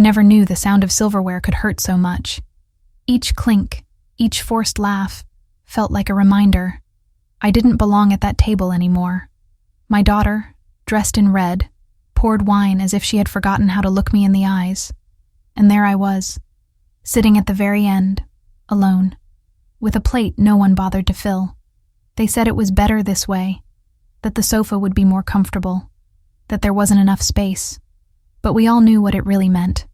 never knew the sound of silverware could hurt so much. Each clink, each forced laugh, felt like a reminder. I didn't belong at that table anymore. My daughter, dressed in red, poured wine as if she had forgotten how to look me in the eyes. And there I was, sitting at the very end, alone, with a plate no one bothered to fill. They said it was better this way, that the sofa would be more comfortable, that there wasn't enough space. But we all knew what it really meant.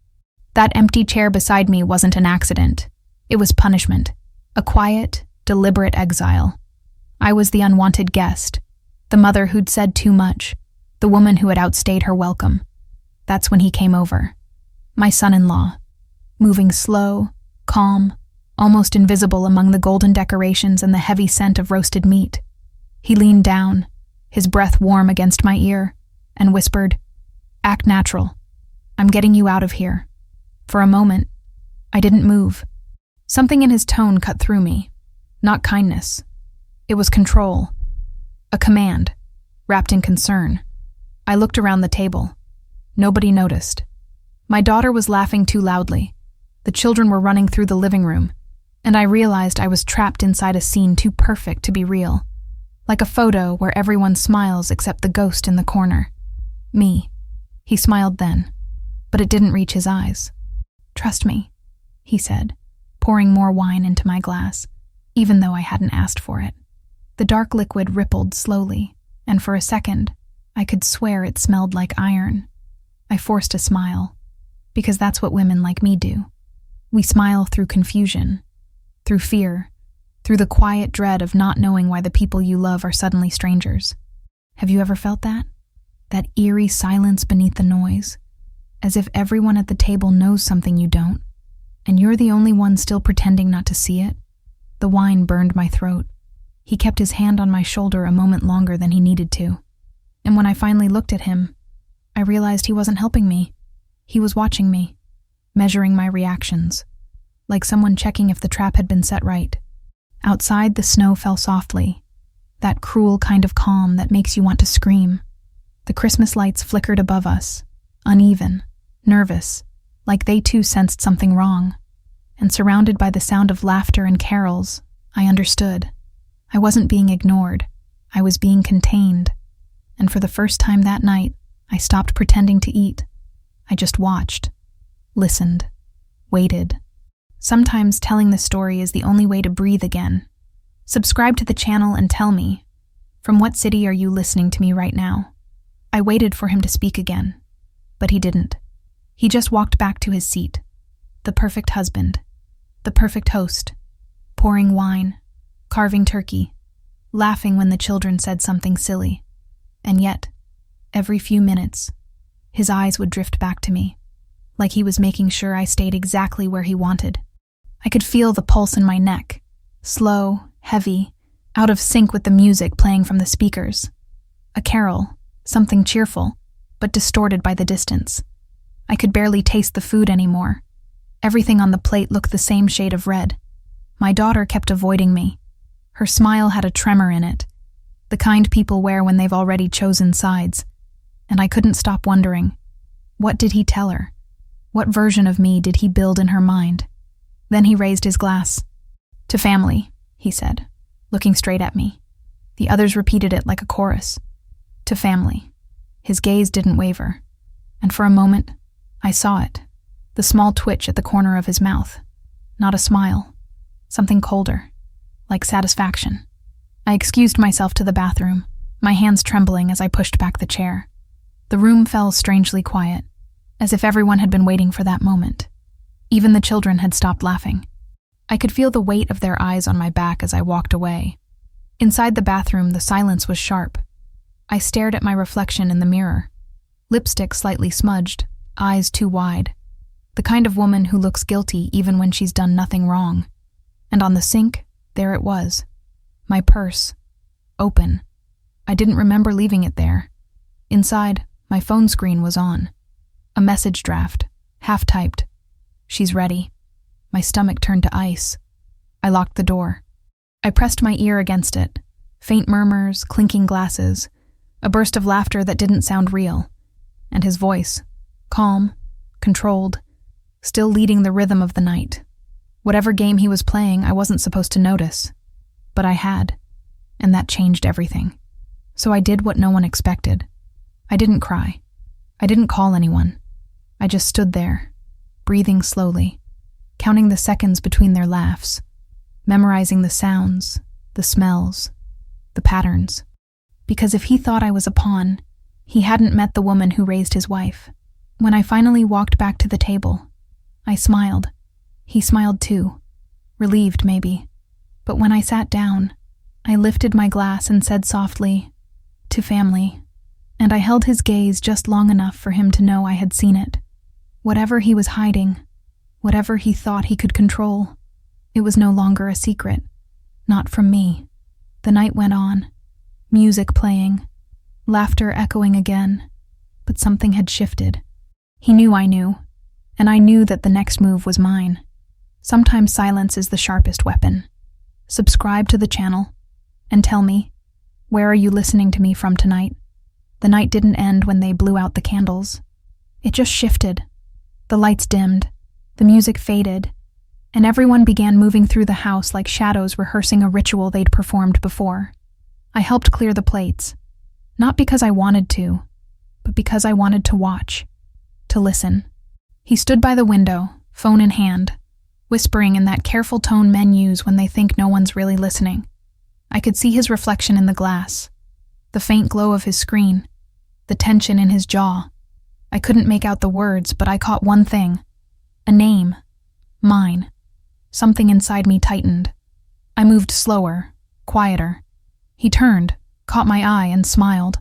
That empty chair beside me wasn't an accident. It was punishment, a quiet, deliberate exile. I was the unwanted guest, the mother who'd said too much, the woman who had outstayed her welcome. That's when he came over. My son-in-law, moving slow, calm, almost invisible among the golden decorations and the heavy scent of roasted meat. He leaned down, his breath warm against my ear, and whispered, "Act natural. I'm getting you out of here." For a moment, I didn't move. Something in his tone cut through me. Not kindness. It was control. A command, wrapped in concern. I looked around the table. Nobody noticed. My daughter was laughing too loudly. The children were running through the living room, and I realized I was trapped inside a scene too perfect to be real. Like a photo where everyone smiles except the ghost in the corner. Me. He smiled then, but it didn't reach his eyes. "Trust me," he said, pouring more wine into my glass, even though I hadn't asked for it. The dark liquid rippled slowly, and for a second, I could swear it smelled like iron. I forced a smile, because that's what women like me do. We smile through confusion, through fear, through the quiet dread of not knowing why the people you love are suddenly strangers. Have you ever felt that? That eerie silence beneath the noise, as if everyone at the table knows something you don't, and you're the only one still pretending not to see it? The wine burned my throat. He kept his hand on my shoulder a moment longer than he needed to, and when I finally looked at him, I realized he wasn't helping me. He was watching me, measuring my reactions, like someone checking if the trap had been set right. Outside, the snow fell softly, that cruel kind of calm that makes you want to scream. The Christmas lights flickered above us, uneven, nervous, like they too sensed something wrong. And surrounded by the sound of laughter and carols, I understood. I wasn't being ignored. I was being contained. And for the first time that night, I stopped pretending to eat. I just watched, listened, waited. Sometimes telling the story is the only way to breathe again. Subscribe to the channel and tell me, from what city are you listening to me right now? I waited for him to speak again, but he didn't. He just walked back to his seat. The perfect husband, the perfect host, pouring wine, carving turkey, laughing when the children said something silly. And yet, every few minutes, his eyes would drift back to me, like he was making sure I stayed exactly where he wanted. I could feel the pulse in my neck, slow, heavy, out of sync with the music playing from the speakers. A carol, something cheerful, but distorted by the distance. I could barely taste the food anymore. Everything on the plate looked the same shade of red. My daughter kept avoiding me. Her smile had a tremor in it, the kind people wear when they've already chosen sides. And I couldn't stop wondering, what did he tell her? What version of me did he build in her mind? Then he raised his glass. "To family," he said, looking straight at me. The others repeated it like a chorus. "To family." His gaze didn't waver, and for a moment, I saw it, the small twitch at the corner of his mouth. Not a smile, something colder, like satisfaction. I excused myself to the bathroom, my hands trembling as I pushed back the chair. The room fell strangely quiet, as if everyone had been waiting for that moment. Even the children had stopped laughing. I could feel the weight of their eyes on my back as I walked away. Inside the bathroom, the silence was sharp. I stared at my reflection in the mirror. Lipstick slightly smudged, eyes too wide. The kind of woman who looks guilty even when she's done nothing wrong. And on the sink, there it was. My purse. Open. I didn't remember leaving it there. Inside, my phone screen was on. A message draft, half-typed. "She's ready." My stomach turned to ice. I locked the door. I pressed my ear against it. Faint murmurs, clinking glasses, a burst of laughter that didn't sound real. And his voice, calm, controlled, still leading the rhythm of the night. Whatever game he was playing, I wasn't supposed to notice. But I had, and that changed everything. So I did what no one expected. I didn't cry. I didn't call anyone. I just stood there, breathing slowly, counting the seconds between their laughs, memorizing the sounds, the smells, the patterns. Because if he thought I was a pawn, he hadn't met the woman who raised his wife. When I finally walked back to the table, I smiled. He smiled too, relieved maybe. But when I sat down, I lifted my glass and said softly, "To family," and I held his gaze just long enough for him to know I had seen it. Whatever he was hiding, whatever he thought he could control, it was no longer a secret. Not from me. The night went on, music playing, laughter echoing again, but something had shifted. He knew I knew, and I knew that the next move was mine. Sometimes silence is the sharpest weapon. Subscribe to the channel, and tell me, where are you listening to me from tonight? The night didn't end when they blew out the candles. It just shifted. The lights dimmed, the music faded, and everyone began moving through the house like shadows rehearsing a ritual they'd performed before. I helped clear the plates, not because I wanted to, but because I wanted to watch, to listen. He stood by the window, phone in hand, whispering in that careful tone men use when they think no one's really listening. I could see his reflection in the glass, the faint glow of his screen, the tension in his jaw. I couldn't make out the words, but I caught one thing. A name. Mine. Something inside me tightened. I moved slower, quieter. He turned, caught my eye, and smiled.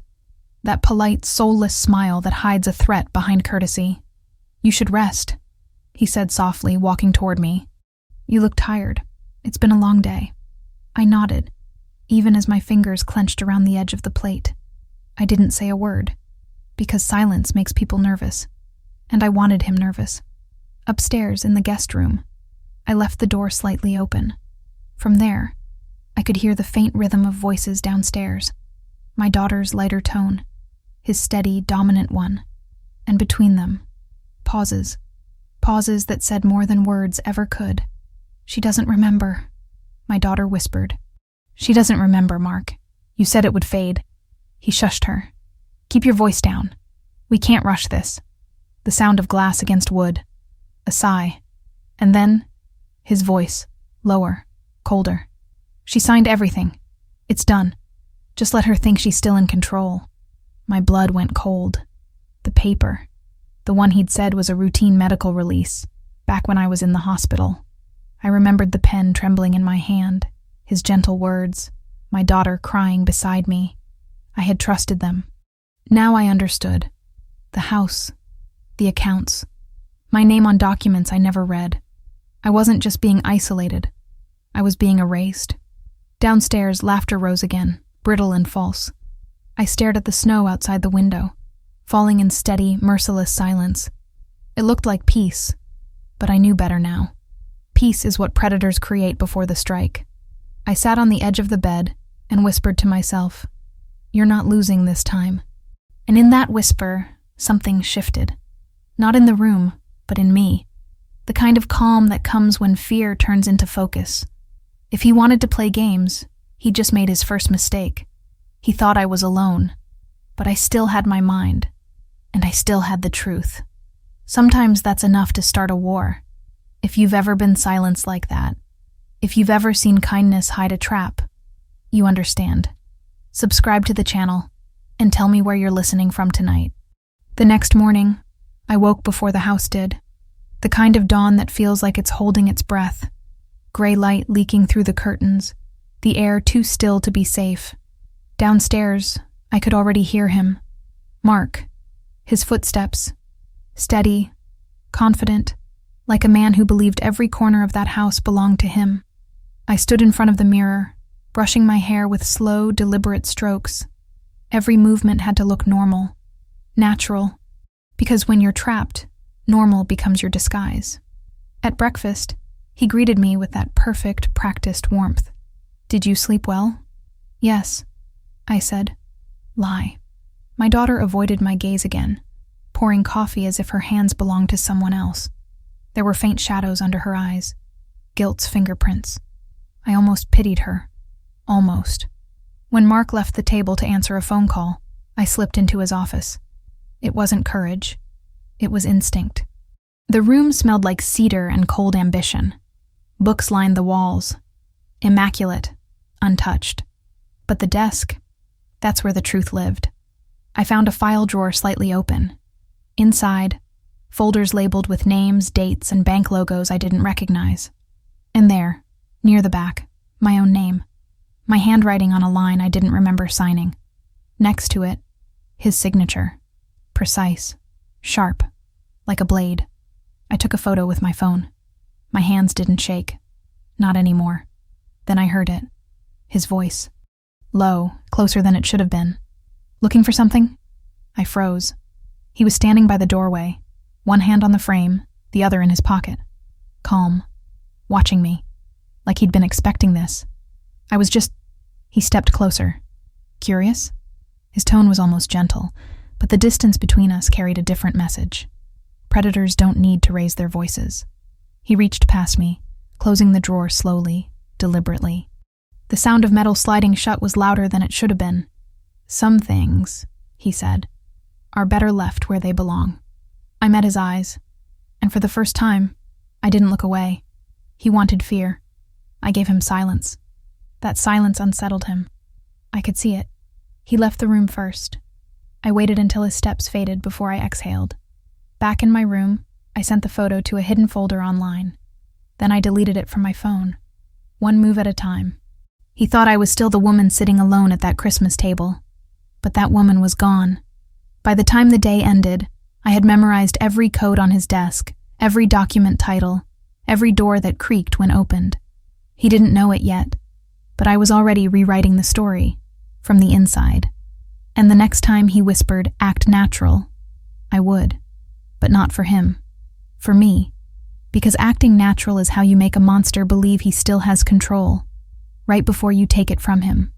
That polite, soulless smile that hides a threat behind courtesy. "You should rest," he said softly, walking toward me. "You look tired. It's been a long day." I nodded, even as my fingers clenched around the edge of the plate. I didn't say a word, because silence makes people nervous, and I wanted him nervous. Upstairs, in the guest room, I left the door slightly open. From there, I could hear the faint rhythm of voices downstairs, my daughter's lighter tone, his steady, dominant one, and between them, pauses that said more than words ever could. "She doesn't remember," my daughter whispered. "She doesn't remember, Mark. You said it would fade." He shushed her. "Keep your voice down. We can't rush this." The sound of glass against wood. A sigh. And then, his voice, lower, colder. "She signed everything. It's done. Just let her think she's still in control." My blood went cold. The paper. The one he'd said was a routine medical release, back when I was in the hospital. I remembered the pen trembling in my hand, his gentle words, my daughter crying beside me. I had trusted them. Now I understood. The house. The accounts. My name on documents I never read. I wasn't just being isolated. I was being erased. Downstairs, laughter rose again, brittle and false. I stared at the snow outside the window, falling in steady, merciless silence. It looked like peace, but I knew better now. Peace is what predators create before the strike. I sat on the edge of the bed and whispered to myself, "You're not losing this time." And in that whisper, something shifted. Not in the room, but in me. The kind of calm that comes when fear turns into focus. If he wanted to play games, he just made his first mistake. He thought I was alone, but I still had my mind, and I still had the truth. Sometimes that's enough to start a war. If you've ever been silenced like that, if you've ever seen kindness hide a trap, you understand. Subscribe to the channel, and tell me where you're listening from tonight. The next morning, I woke before the house did. The kind of dawn that feels like it's holding its breath. Gray light leaking through the curtains, the air too still to be safe. Downstairs, I could already hear him. Mark. His footsteps. Steady, confident, like a man who believed every corner of that house belonged to him. I stood in front of the mirror, brushing my hair with slow, deliberate strokes. Every movement had to look normal, natural, because when you're trapped, normal becomes your disguise. At breakfast, he greeted me with that perfect, practiced warmth. "Did you sleep well?" "Yes," I said. Lie. My daughter avoided my gaze again, pouring coffee as if her hands belonged to someone else. There were faint shadows under her eyes, guilt's fingerprints. I almost pitied her. Almost. When Mark left the table to answer a phone call, I slipped into his office. It wasn't courage. It was instinct. The room smelled like cedar and cold ambition. Books lined the walls. Immaculate, untouched. But the desk, that's where the truth lived. I found a file drawer slightly open. Inside, folders labeled with names, dates, and bank logos I didn't recognize. And there, near the back, my own name. My handwriting on a line I didn't remember signing. Next to it, his signature. Precise, sharp, like a blade. I took a photo with my phone. My hands didn't shake. Not anymore. Then I heard it. His voice. Low, closer than it should have been. Looking for something? I froze. He was standing by the doorway, one hand on the frame, the other in his pocket. Calm. Watching me. Like he'd been expecting this. He stepped closer. Curious? His tone was almost gentle, but the distance between us carried a different message. Predators don't need to raise their voices. He reached past me, closing the drawer slowly, deliberately. The sound of metal sliding shut was louder than it should have been. Some things, he said, are better left where they belong. I met his eyes, and for the first time, I didn't look away. He wanted fear. I gave him silence. That silence unsettled him. I could see it. He left the room first. I waited until his steps faded before I exhaled. Back in my room, I sent the photo to a hidden folder online. Then I deleted it from my phone. One move at a time. He thought I was still the woman sitting alone at that Christmas table. But that woman was gone. By the time the day ended, I had memorized every code on his desk, every document title, every door that creaked when opened. He didn't know it yet, but I was already rewriting the story, from the inside. And the next time he whispered, "Act natural," I would. But not for him. For me. Because acting natural is how you make a monster believe he still has control, right before you take it from him.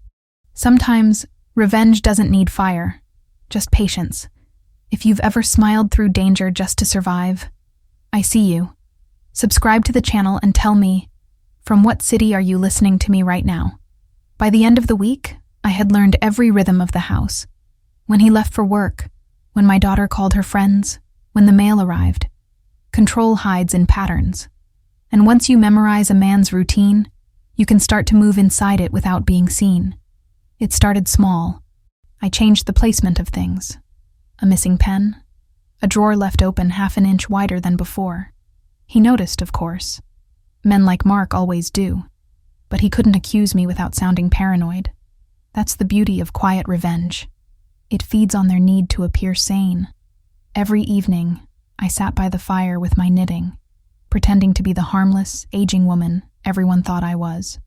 Sometimes, revenge doesn't need fire, just patience. If you've ever smiled through danger just to survive, I see you. Subscribe to the channel and tell me, from what city are you listening to me right now? By the end of the week, I had learned every rhythm of the house. When he left for work, when my daughter called her friends, when the mail arrived. Control hides in patterns. And once you memorize a man's routine, you can start to move inside it without being seen. It started small. I changed the placement of things. A missing pen, a drawer left open half an inch wider than before. He noticed, of course. Men like Mark always do. But he couldn't accuse me without sounding paranoid. That's the beauty of quiet revenge. It feeds on their need to appear sane. Every evening, I sat by the fire with my knitting, pretending to be the harmless, aging woman everyone thought I was.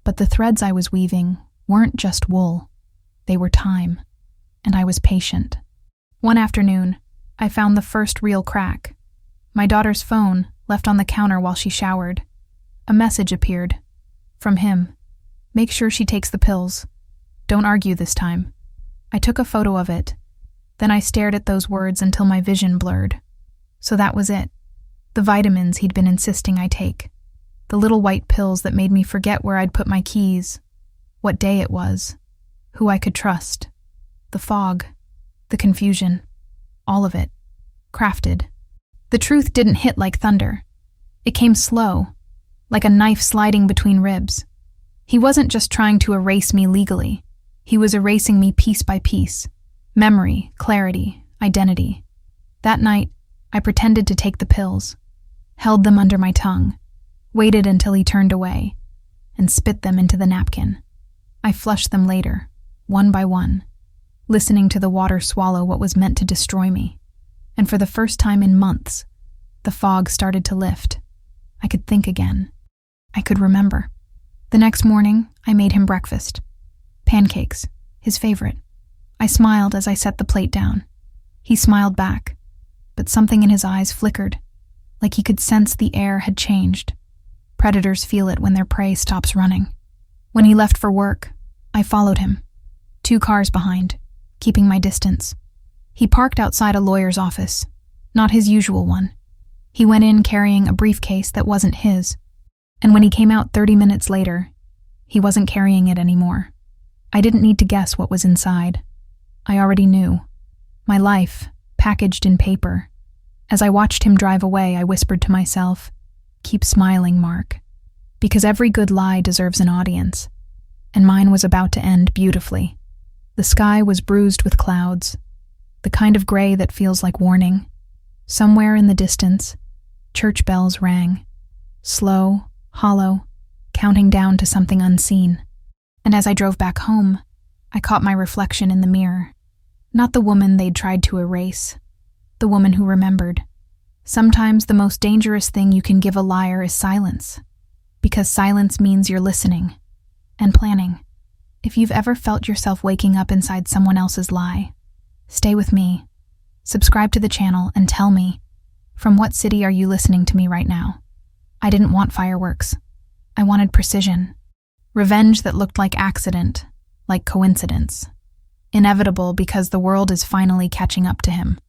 But the threads I was weaving weren't just wool. They were time, and I was patient. One afternoon, I found the first real crack. My daughter's phone, left on the counter while she showered. A message appeared. From him. Make sure she takes the pills. Don't argue this time. I took a photo of it. Then I stared at those words until my vision blurred. So that was it. The vitamins he'd been insisting I take. The little white pills that made me forget where I'd put my keys. What day it was. Who I could trust. The fog. The confusion. All of it. Crafted. The truth didn't hit like thunder. It came slow, like a knife sliding between ribs. He wasn't just trying to erase me legally. He was erasing me piece by piece. Memory, clarity, identity. That night, I pretended to take the pills, held them under my tongue, waited until he turned away, and spit them into the napkin. I flushed them later, one by one, listening to the water swallow what was meant to destroy me. And for the first time in months, the fog started to lift. I could think again. I could remember. The next morning, I made him breakfast. Pancakes, his favorite. I smiled as I set the plate down. He smiled back, but something in his eyes flickered, like he could sense the air had changed. Predators feel it when their prey stops running. When he left for work, I followed him. 2 cars behind, keeping my distance. He parked outside a lawyer's office, not his usual one. He went in carrying a briefcase that wasn't his, and when he came out 30 minutes later, he wasn't carrying it anymore. I didn't need to guess what was inside. I already knew. My life, packaged in paper. As I watched him drive away, I whispered to myself, "Keep smiling, Mark," because every good lie deserves an audience, and mine was about to end beautifully. The sky was bruised with clouds, the kind of gray that feels like warning. Somewhere in the distance, church bells rang, slow, hollow, counting down to something unseen. And as I drove back home, I caught my reflection in the mirror. Not the woman they'd tried to erase, the woman who remembered. Sometimes the most dangerous thing you can give a liar is silence, because silence means you're listening and planning. If you've ever felt yourself waking up inside someone else's lie, stay with me. Subscribe to the channel and tell me, from what city are you listening to me right now? I didn't want fireworks. I wanted precision. Revenge that looked like accident, like coincidence. Inevitable because the world is finally catching up to him.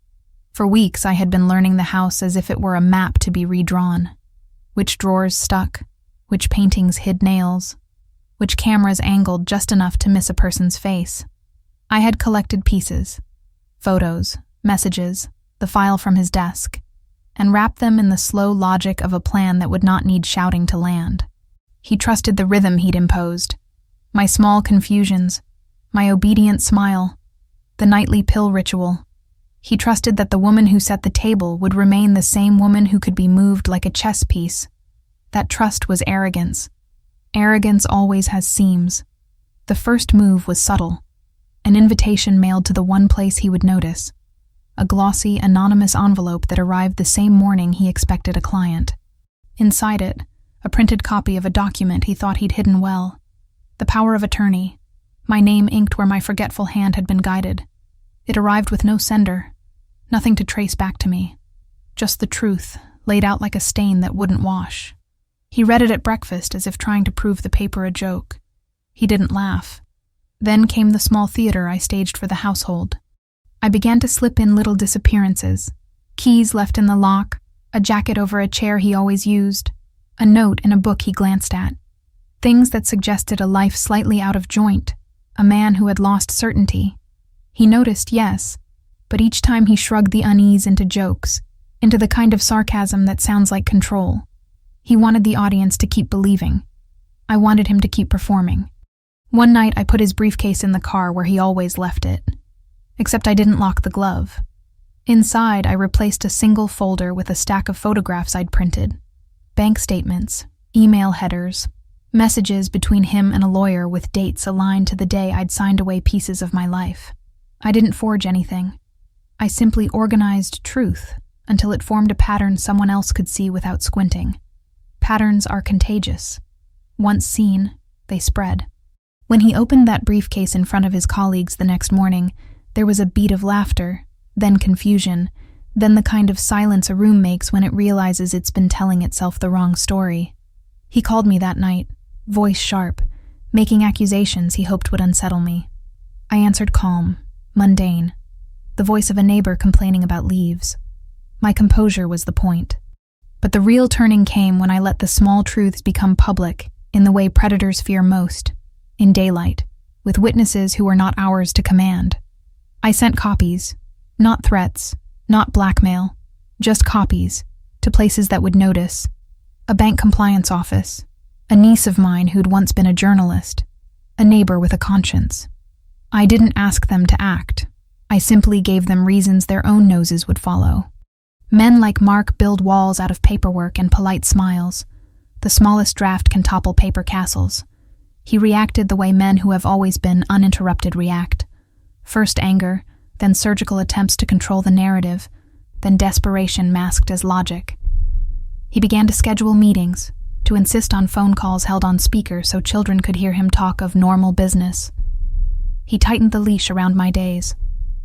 For weeks, I had been learning the house as if it were a map to be redrawn. Which drawers stuck, which paintings hid nails, which cameras angled just enough to miss a person's face. I had collected pieces, photos, messages, the file from his desk, and wrapped them in the slow logic of a plan that would not need shouting to land. He trusted the rhythm he'd imposed, my small confusions, my obedient smile, the nightly pill ritual. He trusted that the woman who set the table would remain the same woman who could be moved like a chess piece. That trust was arrogance. Arrogance always has seams. The first move was subtle, an invitation mailed to the one place he would notice, a glossy, anonymous envelope that arrived the same morning he expected a client. Inside it, a printed copy of a document he thought he'd hidden well. The power of attorney, my name inked where my forgetful hand had been guided. It arrived with no sender, nothing to trace back to me. Just the truth, laid out like a stain that wouldn't wash. He read it at breakfast as if trying to prove the paper a joke. He didn't laugh. Then came the small theater I staged for the household. I began to slip in little disappearances. Keys left in the lock, a jacket over a chair he always used, a note in a book he glanced at. Things that suggested a life slightly out of joint, a man who had lost certainty. He noticed, yes, but each time he shrugged the unease into jokes, into the kind of sarcasm that sounds like control. He wanted the audience to keep believing. I wanted him to keep performing. One night I put his briefcase in the car where he always left it. Except I didn't lock the glove. Inside, I replaced a single folder with a stack of photographs I'd printed. Bank statements, email headers, messages between him and a lawyer with dates aligned to the day I'd signed away pieces of my life. I didn't forge anything. I simply organized truth until it formed a pattern someone else could see without squinting. Patterns are contagious. Once seen, they spread. When he opened that briefcase in front of his colleagues the next morning, there was a beat of laughter, then confusion, then the kind of silence a room makes when it realizes it's been telling itself the wrong story. He called me that night, voice sharp, making accusations he hoped would unsettle me. I answered calm, mundane, the voice of a neighbor complaining about leaves. My composure was the point. But the real turning came when I let the small truths become public in the way predators fear most, in daylight, with witnesses who were not ours to command. I sent copies, not threats, not blackmail, just copies, to places that would notice. A bank compliance office, a niece of mine who'd once been a journalist, a neighbor with a conscience. I didn't ask them to act. I simply gave them reasons their own noses would follow. Men like Mark build walls out of paperwork and polite smiles. The smallest draft can topple paper castles. He reacted the way men who have always been uninterrupted react. First anger, then surgical attempts to control the narrative, then desperation masked as logic. He began to schedule meetings, to insist on phone calls held on speaker so children could hear him talk of normal business. He tightened the leash around my days.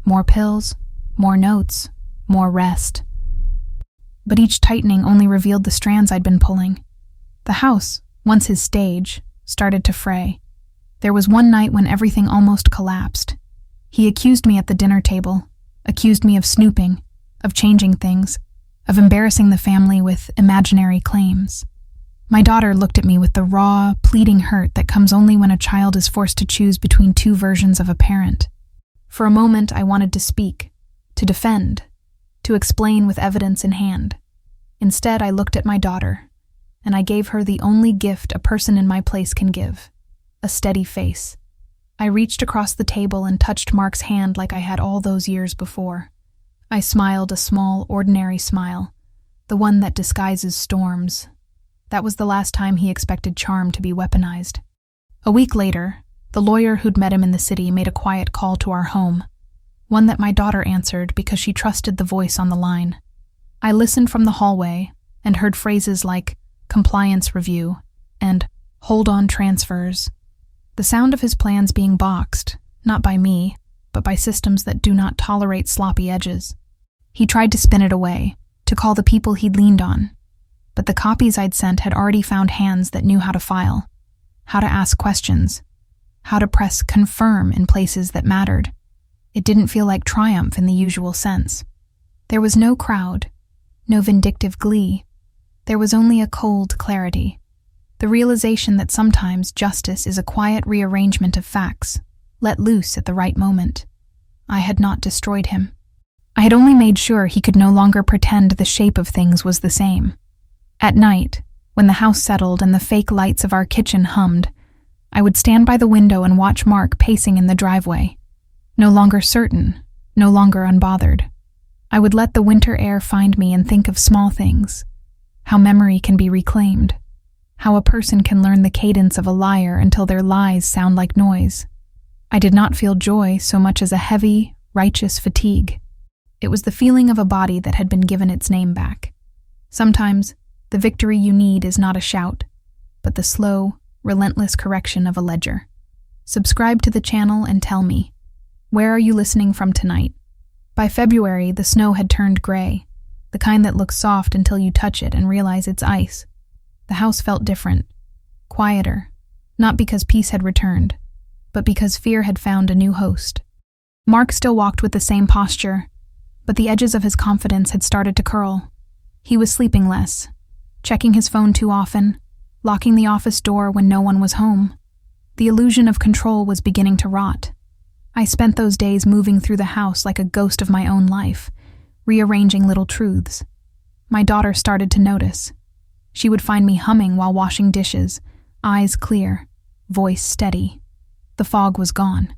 More pills, more notes, more rest. But each tightening only revealed the strands I'd been pulling. The house, once his stage, started to fray. There was one night when everything almost collapsed. He accused me at the dinner table, accused me of snooping, of changing things, of embarrassing the family with imaginary claims. My daughter looked at me with the raw, pleading hurt that comes only when a child is forced to choose between two versions of a parent. For a moment, I wanted to speak, to defend, to explain with evidence in hand. Instead, I looked at my daughter, and I gave her the only gift a person in my place can give: a steady face. I reached across the table and touched Mark's hand like I had all those years before. I smiled a small, ordinary smile, the one that disguises storms. That was the last time he expected charm to be weaponized. A week later, the lawyer who'd met him in the city made a quiet call to our home, one that my daughter answered because she trusted the voice on the line. I listened from the hallway and heard phrases like compliance review and hold on transfers. The sound of his plans being boxed, not by me, but by systems that do not tolerate sloppy edges. He tried to spin it away, to call the people he'd leaned on, but the copies I'd sent had already found hands that knew how to file, how to ask questions, how to press confirm in places that mattered. It didn't feel like triumph in the usual sense. There was no crowd, no vindictive glee. There was only a cold clarity, the realization that sometimes justice is a quiet rearrangement of facts, let loose at the right moment. I had not destroyed him. I had only made sure he could no longer pretend the shape of things was the same. At night, when the house settled and the fake lights of our kitchen hummed, I would stand by the window and watch Mark pacing in the driveway. No longer certain, no longer unbothered. I would let the winter air find me and think of small things, how memory can be reclaimed, how a person can learn the cadence of a liar until their lies sound like noise. I did not feel joy so much as a heavy, righteous fatigue. It was the feeling of a body that had been given its name back. Sometimes, the victory you need is not a shout, but the slow, relentless correction of a ledger. Subscribe to the channel and tell me, where are you listening from tonight? By February, the snow had turned gray, the kind that looks soft until you touch it and realize it's ice. The house felt different, quieter, not because peace had returned, but because fear had found a new host. Mark still walked with the same posture, but the edges of his confidence had started to curl. He was sleeping less, checking his phone too often, locking the office door when no one was home. The illusion of control was beginning to rot. I spent those days moving through the house like a ghost of my own life, rearranging little truths. My daughter started to notice. She would find me humming while washing dishes, eyes clear, voice steady. The fog was gone.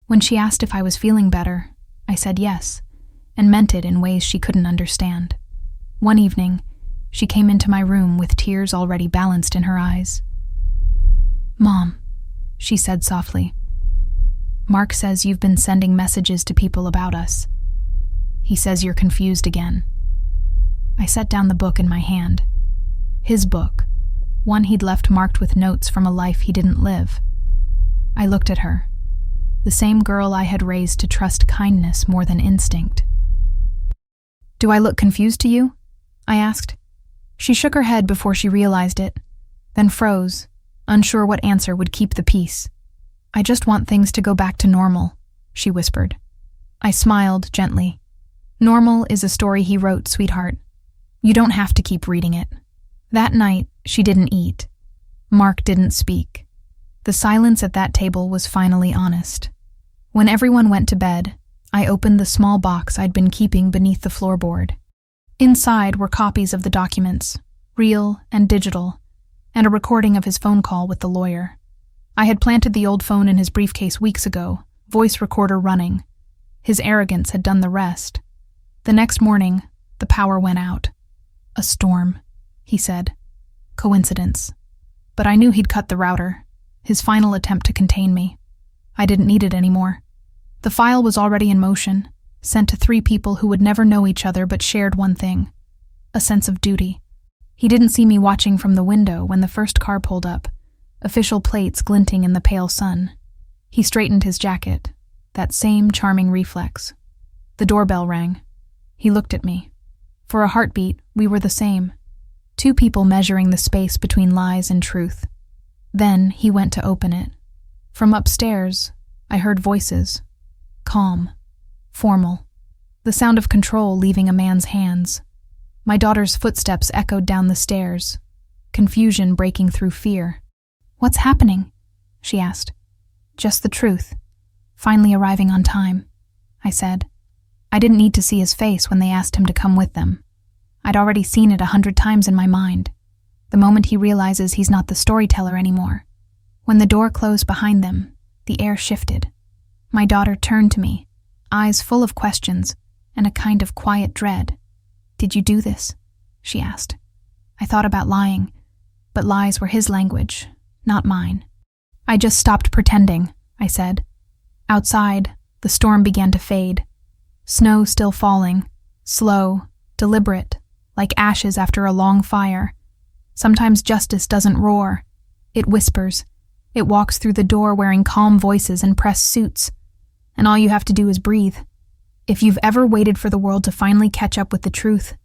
When she asked if I was feeling better, I said yes, and meant it in ways she couldn't understand. One evening, she came into my room with tears already balanced in her eyes. "Mom," she said softly, "Mark says you've been sending messages to people about us. He says you're confused again." I set down the book in my hand. His book, one he'd left marked with notes from a life he didn't live. I looked at her, the same girl I had raised to trust kindness more than instinct. "Do I look confused to you?" I asked. She shook her head before she realized it, then froze, unsure what answer would keep the peace. "I just want things to go back to normal," she whispered. I smiled gently. "Normal is a story he wrote, sweetheart. You don't have to keep reading it." That night, she didn't eat. Mark didn't speak. The silence at that table was finally honest. When everyone went to bed, I opened the small box I'd been keeping beneath the floorboard. Inside were copies of the documents, real and digital, and a recording of his phone call with the lawyer. I had planted the old phone in his briefcase weeks ago, voice recorder running. His arrogance had done the rest. The next morning, the power went out. "A storm," he said. "Coincidence." But I knew he'd cut the router, his final attempt to contain me. I didn't need it anymore. The file was already in motion, sent to 3 people who would never know each other but shared one thing: a sense of duty. He didn't see me watching from the window when the first car pulled up, official plates glinting in the pale sun. He straightened his jacket, that same charming reflex. The doorbell rang. He looked at me. For a heartbeat, we were the same. 2 people measuring the space between lies and truth. Then he went to open it. From upstairs, I heard voices. Calm, formal, the sound of control leaving a man's hands. My daughter's footsteps echoed down the stairs, confusion breaking through fear. "What's happening?" she asked. "Just the truth. Finally arriving on time," I said. I didn't need to see his face when they asked him to come with them. I'd already seen it 100 times in my mind. The moment he realizes he's not the storyteller anymore. When the door closed behind them, the air shifted. My daughter turned to me, eyes full of questions and a kind of quiet dread. "Did you do this?" she asked. I thought about lying, but lies were his language, not mine. "I just stopped pretending," I said. Outside, the storm began to fade. Snow still falling, slow, deliberate, like ashes after a long fire. Sometimes justice doesn't roar. It whispers. It walks through the door wearing calm voices and pressed suits. And all you have to do is breathe. If you've ever waited for the world to finally catch up with the truth,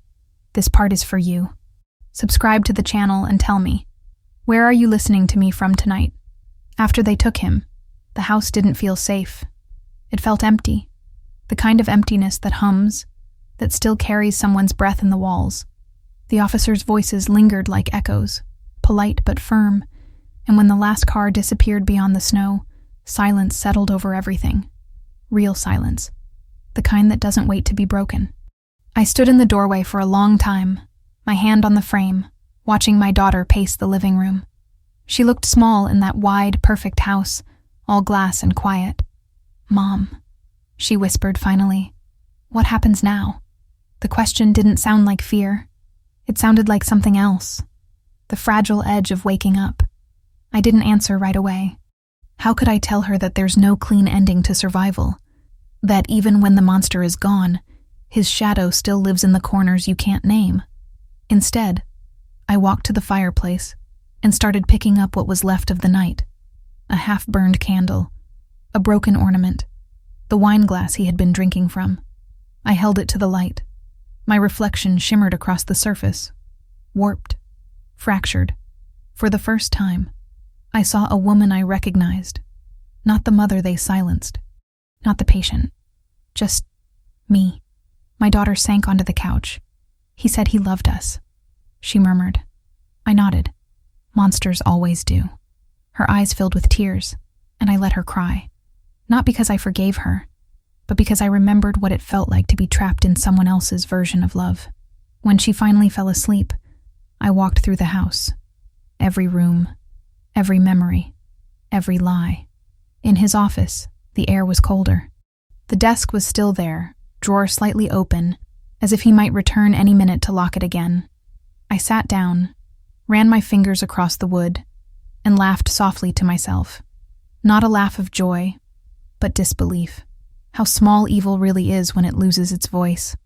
this part is for you. Subscribe to the channel and tell me, where are you listening to me from tonight? After they took him, the house didn't feel safe. It felt empty. The kind of emptiness that hums, that still carries someone's breath in the walls. The officers' voices lingered like echoes, polite but firm, and when the last car disappeared beyond the snow, silence settled over everything. Real silence. The kind that doesn't wait to be broken. I stood in the doorway for a long time, my hand on the frame, watching my daughter pace the living room. She looked small in that wide, perfect house, all glass and quiet. "Mom," she whispered finally, "what happens now?" The question didn't sound like fear. It sounded like something else. The fragile edge of waking up. I didn't answer right away. How could I tell her that there's no clean ending to survival? That even when the monster is gone, his shadow still lives in the corners you can't name? Instead, I walked to the fireplace and started picking up what was left of the night. A half-burned candle, a broken ornament, the wine glass he had been drinking from. I held it to the light. My reflection shimmered across the surface, warped, fractured. For the first time, I saw a woman I recognized, not the mother they silenced, not the patient, just me. My daughter sank onto the couch. "He said he loved us," she murmured. I nodded. Monsters always do. Her eyes filled with tears, and I let her cry. Not because I forgave her, but because I remembered what it felt like to be trapped in someone else's version of love. When she finally fell asleep, I walked through the house. Every room, every memory, every lie. In his office, the air was colder. The desk was still there, drawer slightly open, as if he might return any minute to lock it again. I sat down, ran my fingers across the wood, and laughed softly to myself. Not a laugh of joy, but disbelief. How small evil really is when it loses its voice.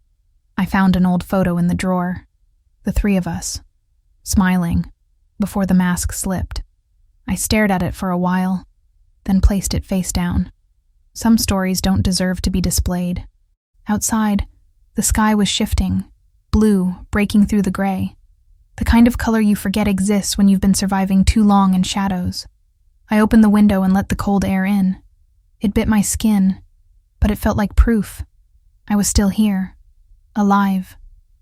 I found an old photo in the drawer. The three of us, smiling, before the mask slipped. I stared at it for a while, then placed it face down. Some stories don't deserve to be displayed. Outside, the sky was shifting, blue breaking through the gray. The kind of color you forget exists when you've been surviving too long in shadows. I opened the window and let the cold air in. It bit my skin, but it felt like proof. I was still here, alive,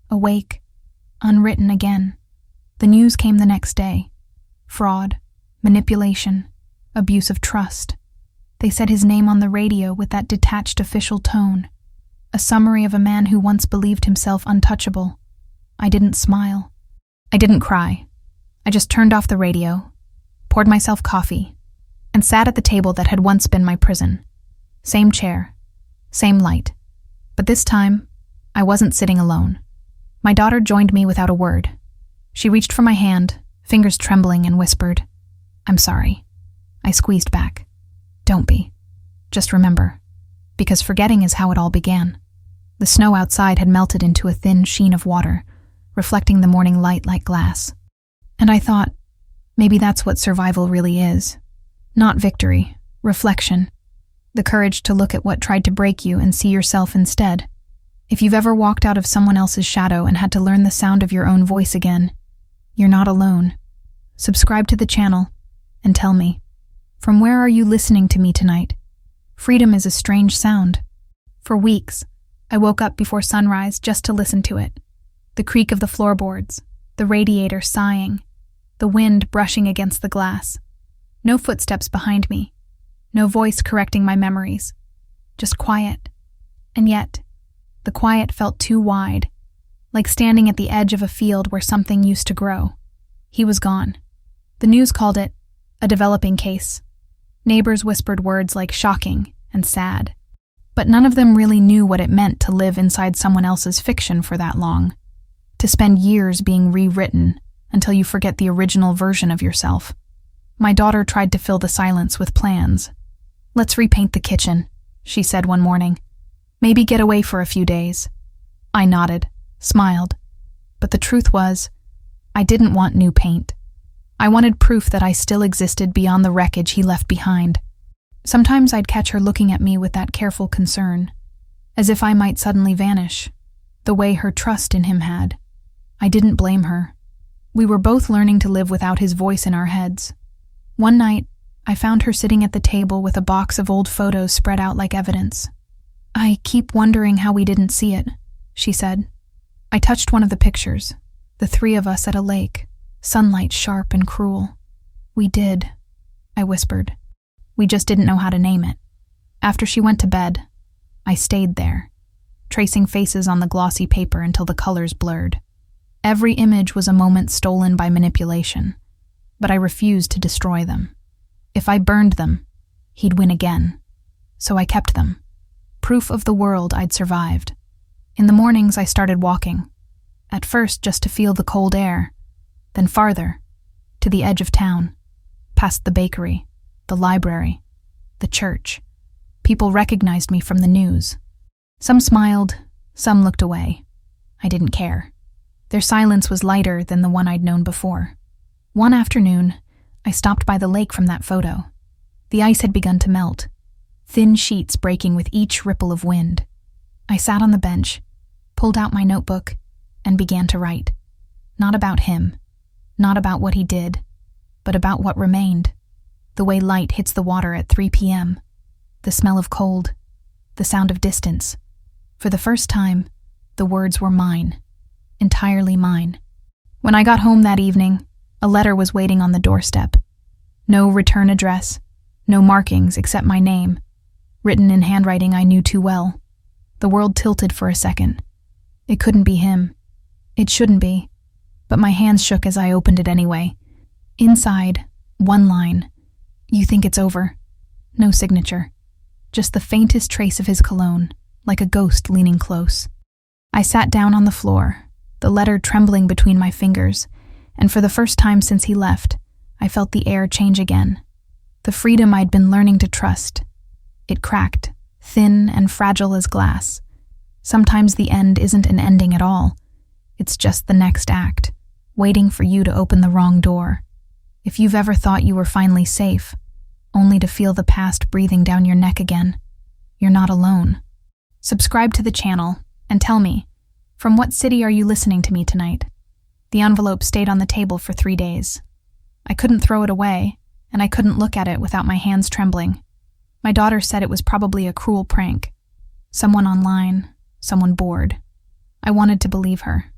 awake, unwritten again. The news came the next day. Fraud, manipulation, abuse of trust. They said his name on the radio with that detached official tone. A summary of a man who once believed himself untouchable. I didn't smile. I didn't cry. I just turned off the radio, poured myself coffee, and sat at the table that had once been my prison. Same chair, same light. But this time, I wasn't sitting alone. My daughter joined me without a word. She reached for my hand, fingers trembling, and whispered, "I'm sorry." I squeezed back. "Don't be. Just remember. Because forgetting is how it all began." The snow outside had melted into a thin sheen of water, reflecting the morning light like glass. And I thought, maybe that's what survival really is. Not victory, reflection. The courage to look at what tried to break you and see yourself instead. If you've ever walked out of someone else's shadow and had to learn the sound of your own voice again, you're not alone. Subscribe to the channel and tell me, from where are you listening to me tonight? Freedom is a strange sound. For weeks, I woke up before sunrise just to listen to it. The creak of the floorboards, the radiator sighing, the wind brushing against the glass. No footsteps behind me, no voice correcting my memories, just quiet. And yet, the quiet felt too wide, like standing at the edge of a field where something used to grow. He was gone. The news called it a developing case. Neighbors whispered words like shocking and sad, but none of them really knew what it meant to live inside someone else's fiction for that long, to spend years being rewritten until you forget the original version of yourself. My daughter tried to fill the silence with plans. "Let's repaint the kitchen," she said one morning. "Maybe get away for a few days." I nodded, smiled. But the truth was, I didn't want new paint. I wanted proof that I still existed beyond the wreckage he left behind. Sometimes I'd catch her looking at me with that careful concern, as if I might suddenly vanish, the way her trust in him had. I didn't blame her. We were both learning to live without his voice in our heads. One night, I found her sitting at the table with a box of old photos spread out like evidence. "I keep wondering how we didn't see it," she said. I touched one of the pictures, the three of us at a lake, sunlight sharp and cruel. "We did," I whispered. "We just didn't know how to name it." After she went to bed, I stayed there, tracing faces on the glossy paper until the colors blurred. Every image was a moment stolen by manipulation, but I refused to destroy them. If I burned them, he'd win again. So I kept them, proof of the world I'd survived. In the mornings, I started walking, at first just to feel the cold air, then farther, to the edge of town, past the bakery, the library, the church. People recognized me from the news. Some smiled, some looked away. I didn't care. Their silence was lighter than the one I'd known before. One afternoon, I stopped by the lake from that photo. The ice had begun to melt, thin sheets breaking with each ripple of wind. I sat on the bench, pulled out my notebook, and began to write. Not about him, not about what he did, but about what remained. The way light hits the water at 3 p.m., the smell of cold, the sound of distance. For the first time, the words were mine, entirely mine. When I got home that evening, a letter was waiting on the doorstep. No return address, no markings except my name, written in handwriting I knew too well. The world tilted for a second. It couldn't be him. It shouldn't be. But my hands shook as I opened it anyway. Inside, one line. "You think it's over." No signature. Just the faintest trace of his cologne, like a ghost leaning close. I sat down on the floor, the letter trembling between my fingers, and for the first time since he left, I felt the air change again. The freedom I'd been learning to trust. It cracked, thin and fragile as glass. Sometimes the end isn't an ending at all. It's just the next act, waiting for you to open the wrong door. If you've ever thought you were finally safe, only to feel the past breathing down your neck again, you're not alone. Subscribe to the channel and tell me, from what city are you listening to me tonight? The envelope stayed on the table for 3 days. I couldn't throw it away, and I couldn't look at it without my hands trembling. My daughter said it was probably a cruel prank. Someone online, someone bored. I wanted to believe her,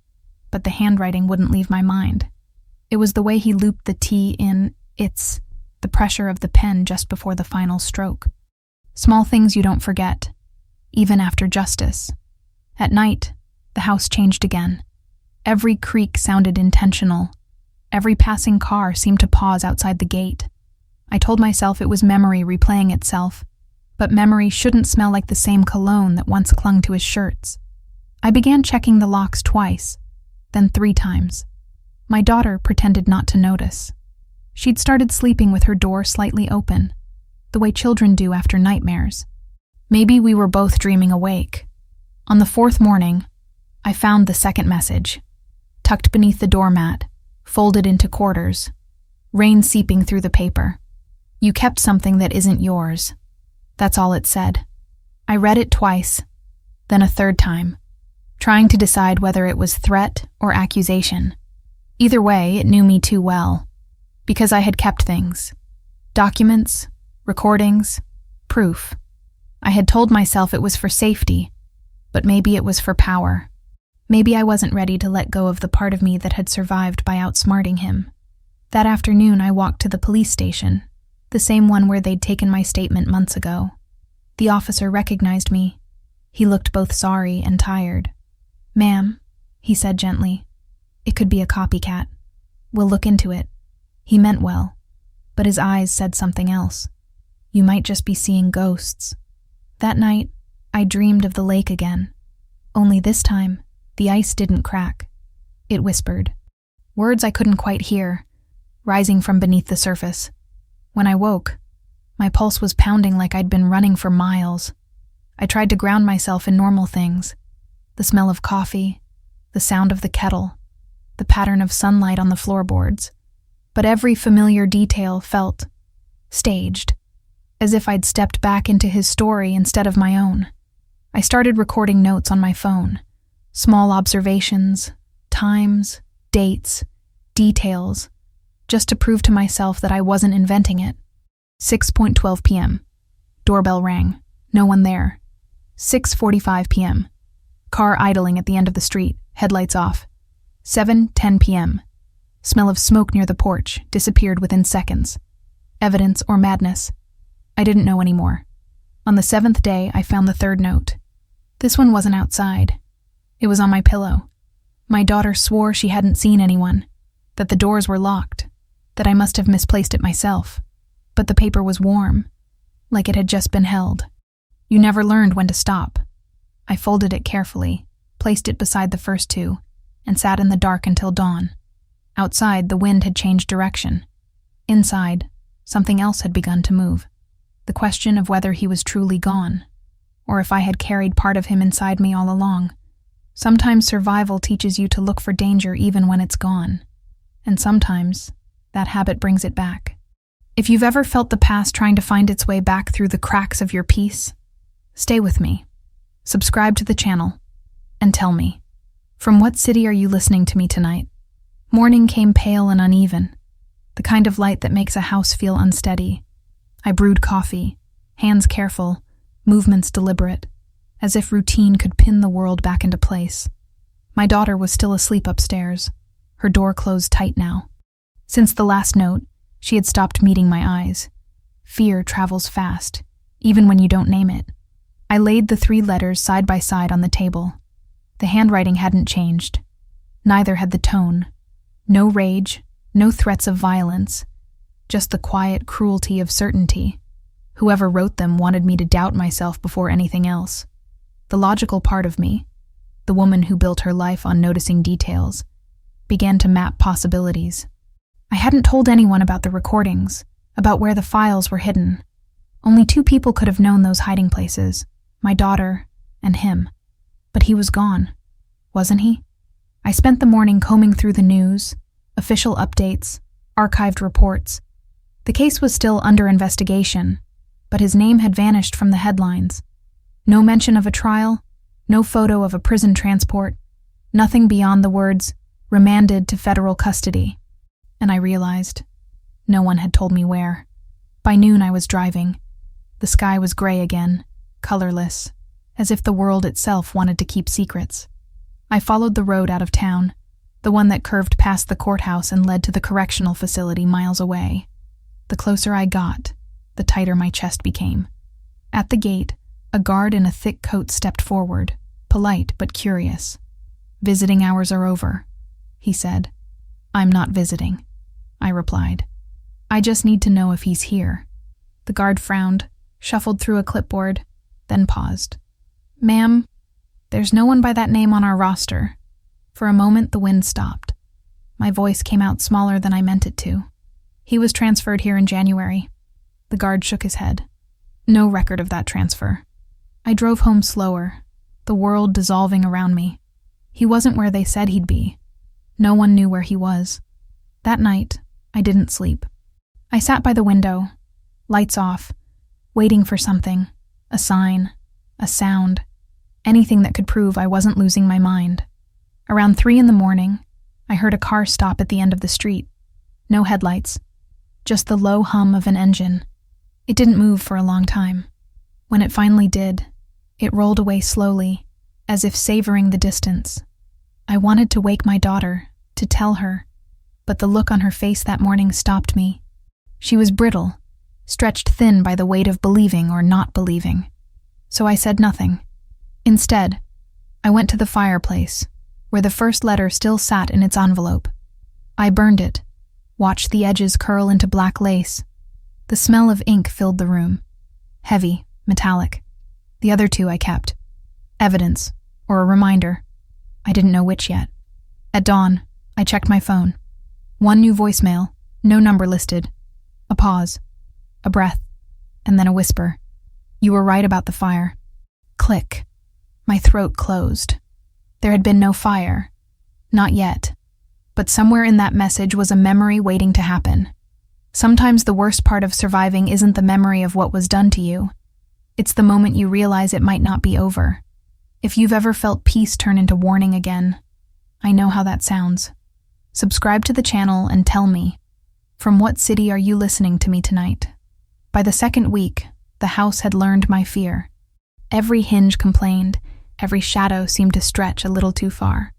but the handwriting wouldn't leave my mind. It was the way he looped the T in "it's," the pressure of the pen just before the final stroke. Small things you don't forget, even after justice. At night, the house changed again. Every creak sounded intentional. Every passing car seemed to pause outside the gate. I told myself it was memory replaying itself, but memory shouldn't smell like the same cologne that once clung to his shirts. I began checking the locks twice, then 3 times. My daughter pretended not to notice. She'd started sleeping with her door slightly open, the way children do after nightmares. Maybe we were both dreaming awake. On the 4th morning, I found the second message, tucked beneath the doormat, folded into quarters, rain seeping through the paper. "You kept something that isn't yours." That's all it said. I read it twice, then a 3rd time, trying to decide whether it was threat or accusation. Either way, it knew me too well, because I had kept things. Documents, recordings, proof. I had told myself it was for safety, but maybe it was for power. Maybe I wasn't ready to let go of the part of me that had survived by outsmarting him. That afternoon, I walked to the police station, the same one where they'd taken my statement months ago. The officer recognized me. He looked both sorry and tired. "Ma'am," he said gently, "it could be a copycat. We'll look into it." He meant well, but his eyes said something else. "You might just be seeing ghosts." That night, I dreamed of the lake again. Only this time, the ice didn't crack. It whispered. Words I couldn't quite hear, rising from beneath the surface. When I woke, my pulse was pounding like I'd been running for miles. I tried to ground myself in normal things. The smell of coffee, the sound of the kettle, the pattern of sunlight on the floorboards. But every familiar detail felt staged, as if I'd stepped back into his story instead of my own. I started recording notes on my phone, small observations, times, dates, details, just to prove to myself that I wasn't inventing it. 6:12 p.m. Doorbell rang. No one there. 6:45 p.m. Car idling at the end of the street, headlights off. 7:10 p.m. Smell of smoke near the porch, disappeared within seconds. Evidence or madness? I didn't know anymore. On the 7th day, I found the third note. This one wasn't outside. It was on my pillow. My daughter swore she hadn't seen anyone, that the doors were locked, that I must have misplaced it myself. But the paper was warm, like it had just been held. You never learned when to stop. I folded it carefully, placed it beside the first two, and sat in the dark until dawn. Outside, the wind had changed direction. Inside, something else had begun to move. The question of whether he was truly gone, or if I had carried part of him inside me all along. Sometimes survival teaches you to look for danger even when it's gone, and sometimes that habit brings it back. If you've ever felt the past trying to find its way back through the cracks of your peace, stay with me, subscribe to the channel, and tell me, from what city are you listening to me tonight? Morning came pale and uneven, the kind of light that makes a house feel unsteady. I brewed coffee, hands careful, movements deliberate, as if routine could pin the world back into place. My daughter was still asleep upstairs, her door closed tight now. Since the last note, she had stopped meeting my eyes. Fear travels fast, even when you don't name it. I laid the 3 letters side by side on the table. The handwriting hadn't changed. Neither had the tone. No rage, no threats of violence, just the quiet cruelty of certainty. Whoever wrote them wanted me to doubt myself before anything else. The logical part of me, the woman who built her life on noticing details, began to map possibilities. I hadn't told anyone about the recordings, about where the files were hidden. Only 2 people could have known those hiding places, my daughter and him. But he was gone, wasn't he? I spent the morning combing through the news, official updates, archived reports. The case was still under investigation, but his name had vanished from the headlines. No mention of a trial, no photo of a prison transport, nothing beyond the words, "remanded to federal custody." And I realized no one had told me where. By noon I was driving. The sky was gray again, colorless, as if the world itself wanted to keep secrets. I followed the road out of town, the one that curved past the courthouse and led to the correctional facility miles away. The closer I got, the tighter my chest became. At the gate, a guard in a thick coat stepped forward, polite but curious. "Visiting hours are over," he said. "I'm not visiting," I replied. "I just need to know if he's here." The guard frowned, shuffled through a clipboard, then paused. "Ma'am, there's no one by that name on our roster." For a moment, the wind stopped. My voice came out smaller than I meant it to. "He was transferred here in January." The guard shook his head. "No record of that transfer." I drove home slower, the world dissolving around me. He wasn't where they said he'd be. No one knew where he was. That night, I didn't sleep. I sat by the window, lights off, waiting for something, a sign, a sound, anything that could prove I wasn't losing my mind. Around 3 a.m, I heard a car stop at the end of the street. No headlights, just the low hum of an engine. It didn't move for a long time. When it finally did, it rolled away slowly, as if savoring the distance. I wanted to wake my daughter, to tell her, but the look on her face that morning stopped me. She was brittle, stretched thin by the weight of believing or not believing. So I said nothing. Instead, I went to the fireplace, where the first letter still sat in its envelope. I burned it, watched the edges curl into black lace. The smell of ink filled the room. Heavy, metallic. The other two I kept. Evidence, or a reminder. I didn't know which yet. At dawn, I checked my phone. One new voicemail, no number listed. A pause, a breath, and then a whisper. You were right about the fire. Click. My throat closed. There had been no fire. Not yet. But somewhere in that message was a memory waiting to happen. Sometimes the worst part of surviving isn't the memory of what was done to you. It's the moment you realize it might not be over. If you've ever felt peace turn into warning again, I know how that sounds. Subscribe to the channel and tell me, from what city are you listening to me tonight? By the second week, the house had learned my fear. Every hinge complained, every shadow seemed to stretch a little too far.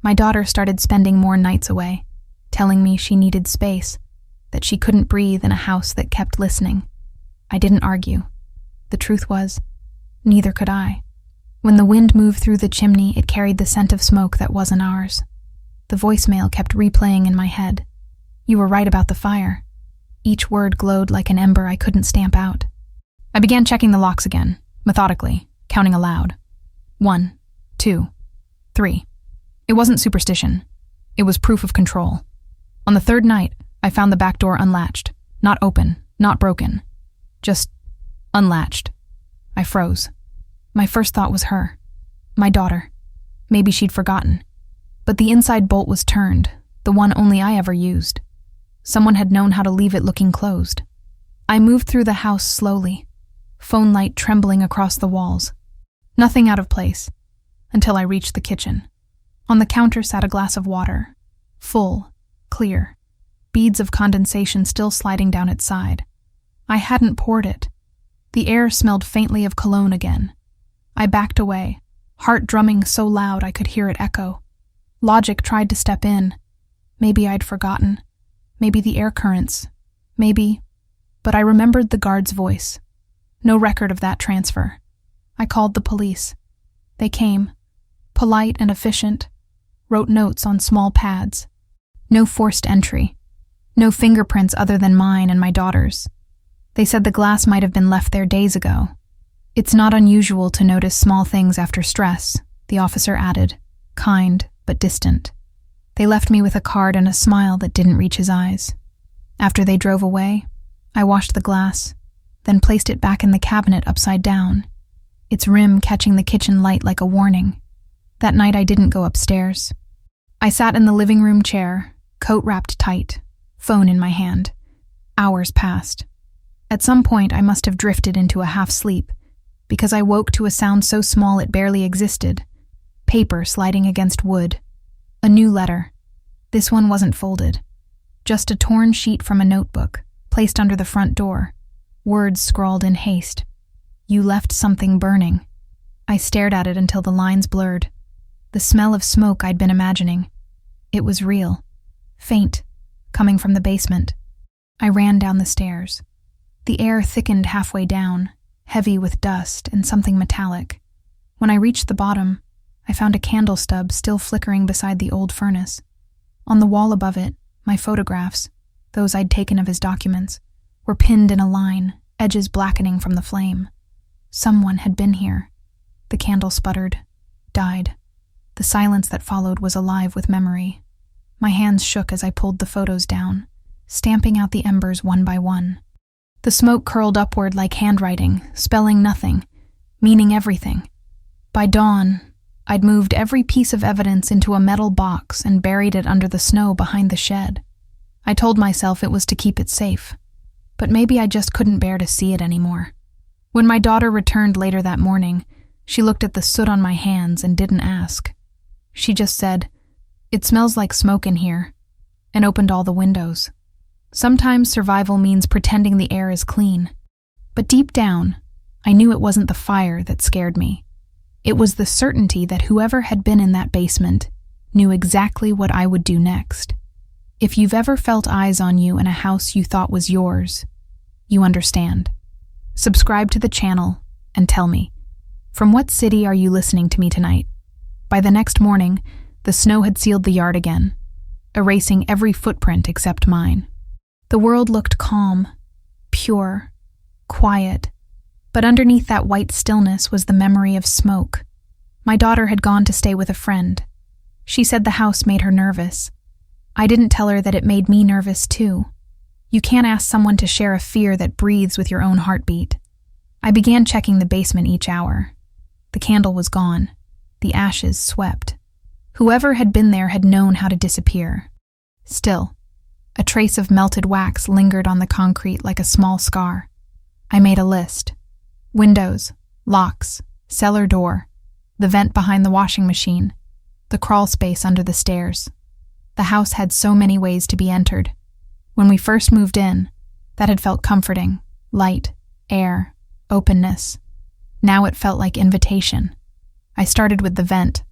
My daughter started spending more nights away, telling me she needed space, that she couldn't breathe in a house that kept listening. I didn't argue. The truth was, neither could I. When the wind moved through the chimney, it carried the scent of smoke that wasn't ours. The voicemail kept replaying in my head. You were right about the fire. Each word glowed like an ember I couldn't stamp out. I began checking the locks again, methodically, counting aloud. 1, 2, 3. It wasn't superstition. It was proof of control. On the third night, I found the back door unlatched. Not open, not broken. Just unlatched. I froze. My first thought was her. My daughter. Maybe she'd forgotten. But the inside bolt was turned, the one only I ever used. Someone had known how to leave it looking closed. I moved through the house slowly, phone light trembling across the walls. Nothing out of place, until I reached the kitchen. On the counter sat a glass of water, full, clear, beads of condensation still sliding down its side. I hadn't poured it. The air smelled faintly of cologne again. I backed away, heart drumming so loud I could hear it echo. Logic tried to step in. Maybe I'd forgotten. Maybe the air currents. Maybe. But I remembered the guard's voice. No record of that transfer. I called the police. They came, polite and efficient, wrote notes on small pads. No forced entry. No fingerprints other than mine and my daughter's. They said the glass might have been left there days ago. It's not unusual to notice small things after stress, the officer added, kind but distant. They left me with a card and a smile that didn't reach his eyes. After they drove away, I washed the glass, then placed it back in the cabinet upside down, its rim catching the kitchen light like a warning. That night I didn't go upstairs. I sat in the living room chair, coat wrapped tight, phone in my hand. Hours passed. At some point I must have drifted into a half-sleep, because I woke to a sound so small it barely existed. Paper sliding against wood. A new letter. This one wasn't folded. Just a torn sheet from a notebook, placed under the front door. Words scrawled in haste. You left something burning. I stared at it until the lines blurred. The smell of smoke I'd been imagining. It was real. Faint, coming from the basement. I ran down the stairs. The air thickened halfway down, heavy with dust and something metallic. When I reached the bottom, I found a candle stub still flickering beside the old furnace. On the wall above it, my photographs, those I'd taken of his documents, were pinned in a line, edges blackening from the flame. Someone had been here. The candle sputtered, died. The silence that followed was alive with memory. My hands shook as I pulled the photos down, stamping out the embers one by one. The smoke curled upward like handwriting, spelling nothing, meaning everything. By dawn, I'd moved every piece of evidence into a metal box and buried it under the snow behind the shed. I told myself it was to keep it safe, but maybe I just couldn't bear to see it anymore. When my daughter returned later that morning, she looked at the soot on my hands and didn't ask. She just said, "It smells like smoke in here," and opened all the windows. Sometimes survival means pretending the air is clean. But deep down, I knew it wasn't the fire that scared me. It was the certainty that whoever had been in that basement knew exactly what I would do next. If you've ever felt eyes on you in a house you thought was yours, you understand. Subscribe to the channel and tell me, from what city are you listening to me tonight? By the next morning, the snow had sealed the yard again, erasing every footprint except mine. The world looked calm, pure, quiet, but underneath that white stillness was the memory of smoke. My daughter had gone to stay with a friend. She said the house made her nervous. I didn't tell her that it made me nervous too. You can't ask someone to share a fear that breathes with your own heartbeat. I began checking the basement each hour. The candle was gone. The ashes swept. Whoever had been there had known how to disappear. Still, a trace of melted wax lingered on the concrete like a small scar. I made a list. Windows, locks, cellar door, the vent behind the washing machine, the crawl space under the stairs. The house had so many ways to be entered. When we first moved in, that had felt comforting, light, air, openness. Now it felt like invitation. I started with the vent.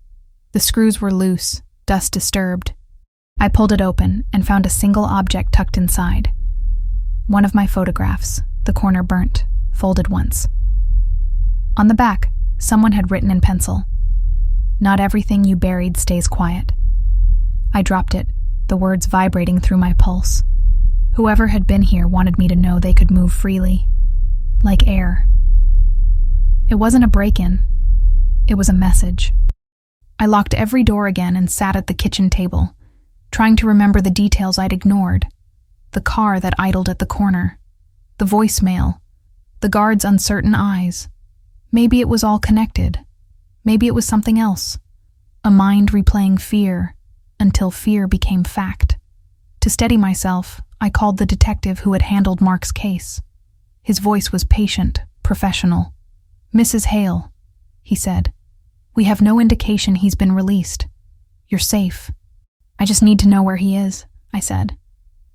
The screws were loose, dust disturbed. I pulled it open and found a single object tucked inside. One of my photographs, the corner burnt, folded once. On the back, someone had written in pencil, "Not everything you buried stays quiet." I dropped it, the words vibrating through my pulse. Whoever had been here wanted me to know they could move freely, like air. It wasn't a break-in. It was a message. I locked every door again and sat at the kitchen table, trying to remember the details I'd ignored. The car that idled at the corner, the voicemail, the guard's uncertain eyes. Maybe it was all connected. Maybe it was something else. A mind replaying fear until fear became fact. To steady myself, I called the detective who had handled Mark's case. His voice was patient, professional. "Mrs. Hale," he said, "we have no indication he's been released. You're safe." "I just need to know where he is," I said.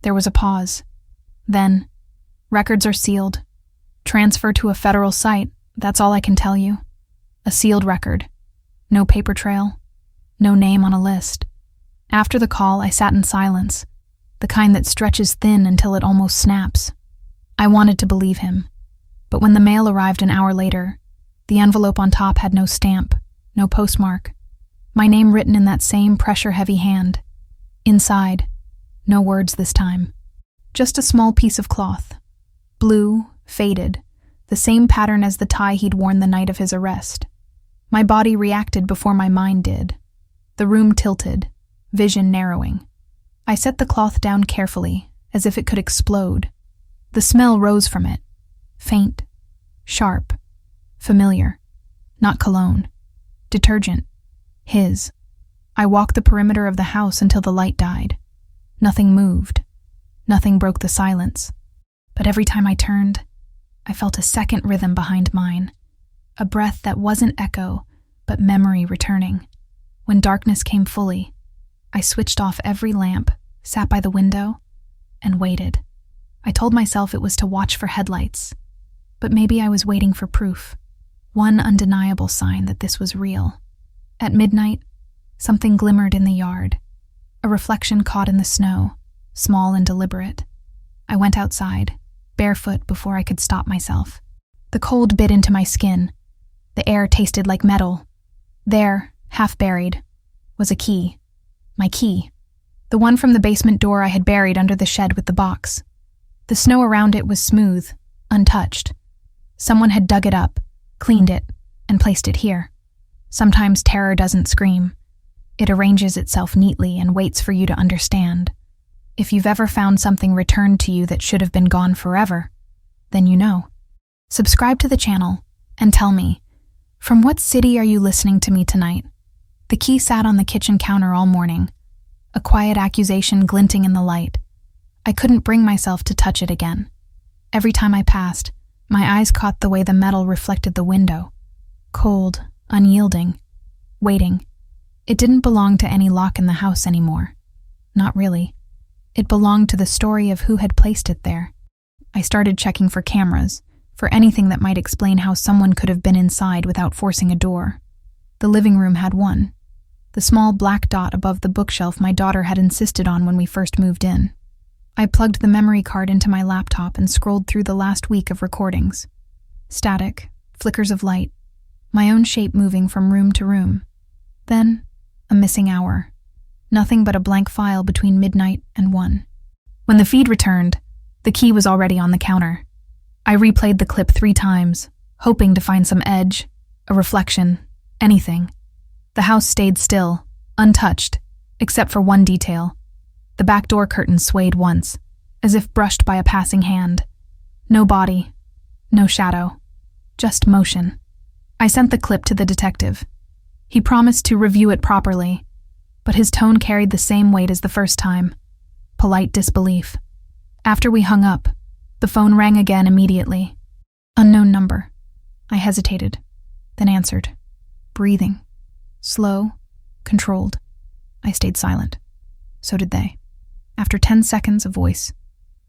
There was a pause. Then, "Records are sealed. Transfer to a federal site, that's all I can tell you. A sealed record. No paper trail. No name on a list." After the call, I sat in silence, the kind that stretches thin until it almost snaps. I wanted to believe him, but when the mail arrived an hour later, the envelope on top had no stamp, no postmark. My name written in that same pressure-heavy hand. Inside, no words this time. Just a small piece of cloth. Blue, faded, the same pattern as the tie he'd worn the night of his arrest. My body reacted before my mind did. The room tilted, vision narrowing. I set the cloth down carefully, as if it could explode. The smell rose from it. Faint, sharp, familiar. Not cologne. Detergent. His. I walked the perimeter of the house until the light died. Nothing moved. Nothing broke the silence. But every time I turned, I felt a second rhythm behind mine. A breath that wasn't echo, but memory returning. When darkness came fully, I switched off every lamp, sat by the window, and waited. I told myself it was to watch for headlights, but maybe I was waiting for proof. One undeniable sign that this was real. At midnight, something glimmered in the yard. A reflection caught in the snow, small and deliberate. I went outside, barefoot before I could stop myself. The cold bit into my skin. The air tasted like metal. There, half buried, was a key. My key. The one from the basement door I had buried under the shed with the box. The snow around it was smooth, untouched. Someone had dug it up, cleaned it, and placed it here. Sometimes terror doesn't scream. It arranges itself neatly and waits for you to understand. If you've ever found something returned to you that should have been gone forever, then you know. Subscribe to the channel and tell me, from what city are you listening to me tonight? The key sat on the kitchen counter all morning, a quiet accusation glinting in the light. I couldn't bring myself to touch it again. Every time I passed, my eyes caught the way the metal reflected the window. Cold, unyielding, waiting. It didn't belong to any lock in the house anymore. Not really. It belonged to the story of who had placed it there. I started checking for cameras, for anything that might explain how someone could have been inside without forcing a door. The living room had one. the small black dot above the bookshelf my daughter had insisted on when we first moved in. I plugged the memory card into my laptop and scrolled through the last week of recordings. Static, flickers of light, my own shape moving from room to room. Then, a missing hour. Nothing but a blank file between midnight and 1. When the feed returned, the key was already on the counter. I replayed the clip 3 times, hoping to find some edge, a reflection, anything. The house stayed still, untouched, except for one detail. The back door curtain swayed once, as if brushed by a passing hand. No body, no shadow, just motion. I sent the clip to the detective. He promised to review it properly, but his tone carried the same weight as the first time. Polite disbelief. After we hung up, the phone rang again immediately. Unknown number. I hesitated, then answered. Breathing. Slow, controlled. I stayed silent. So did they. After 10 seconds, a voice,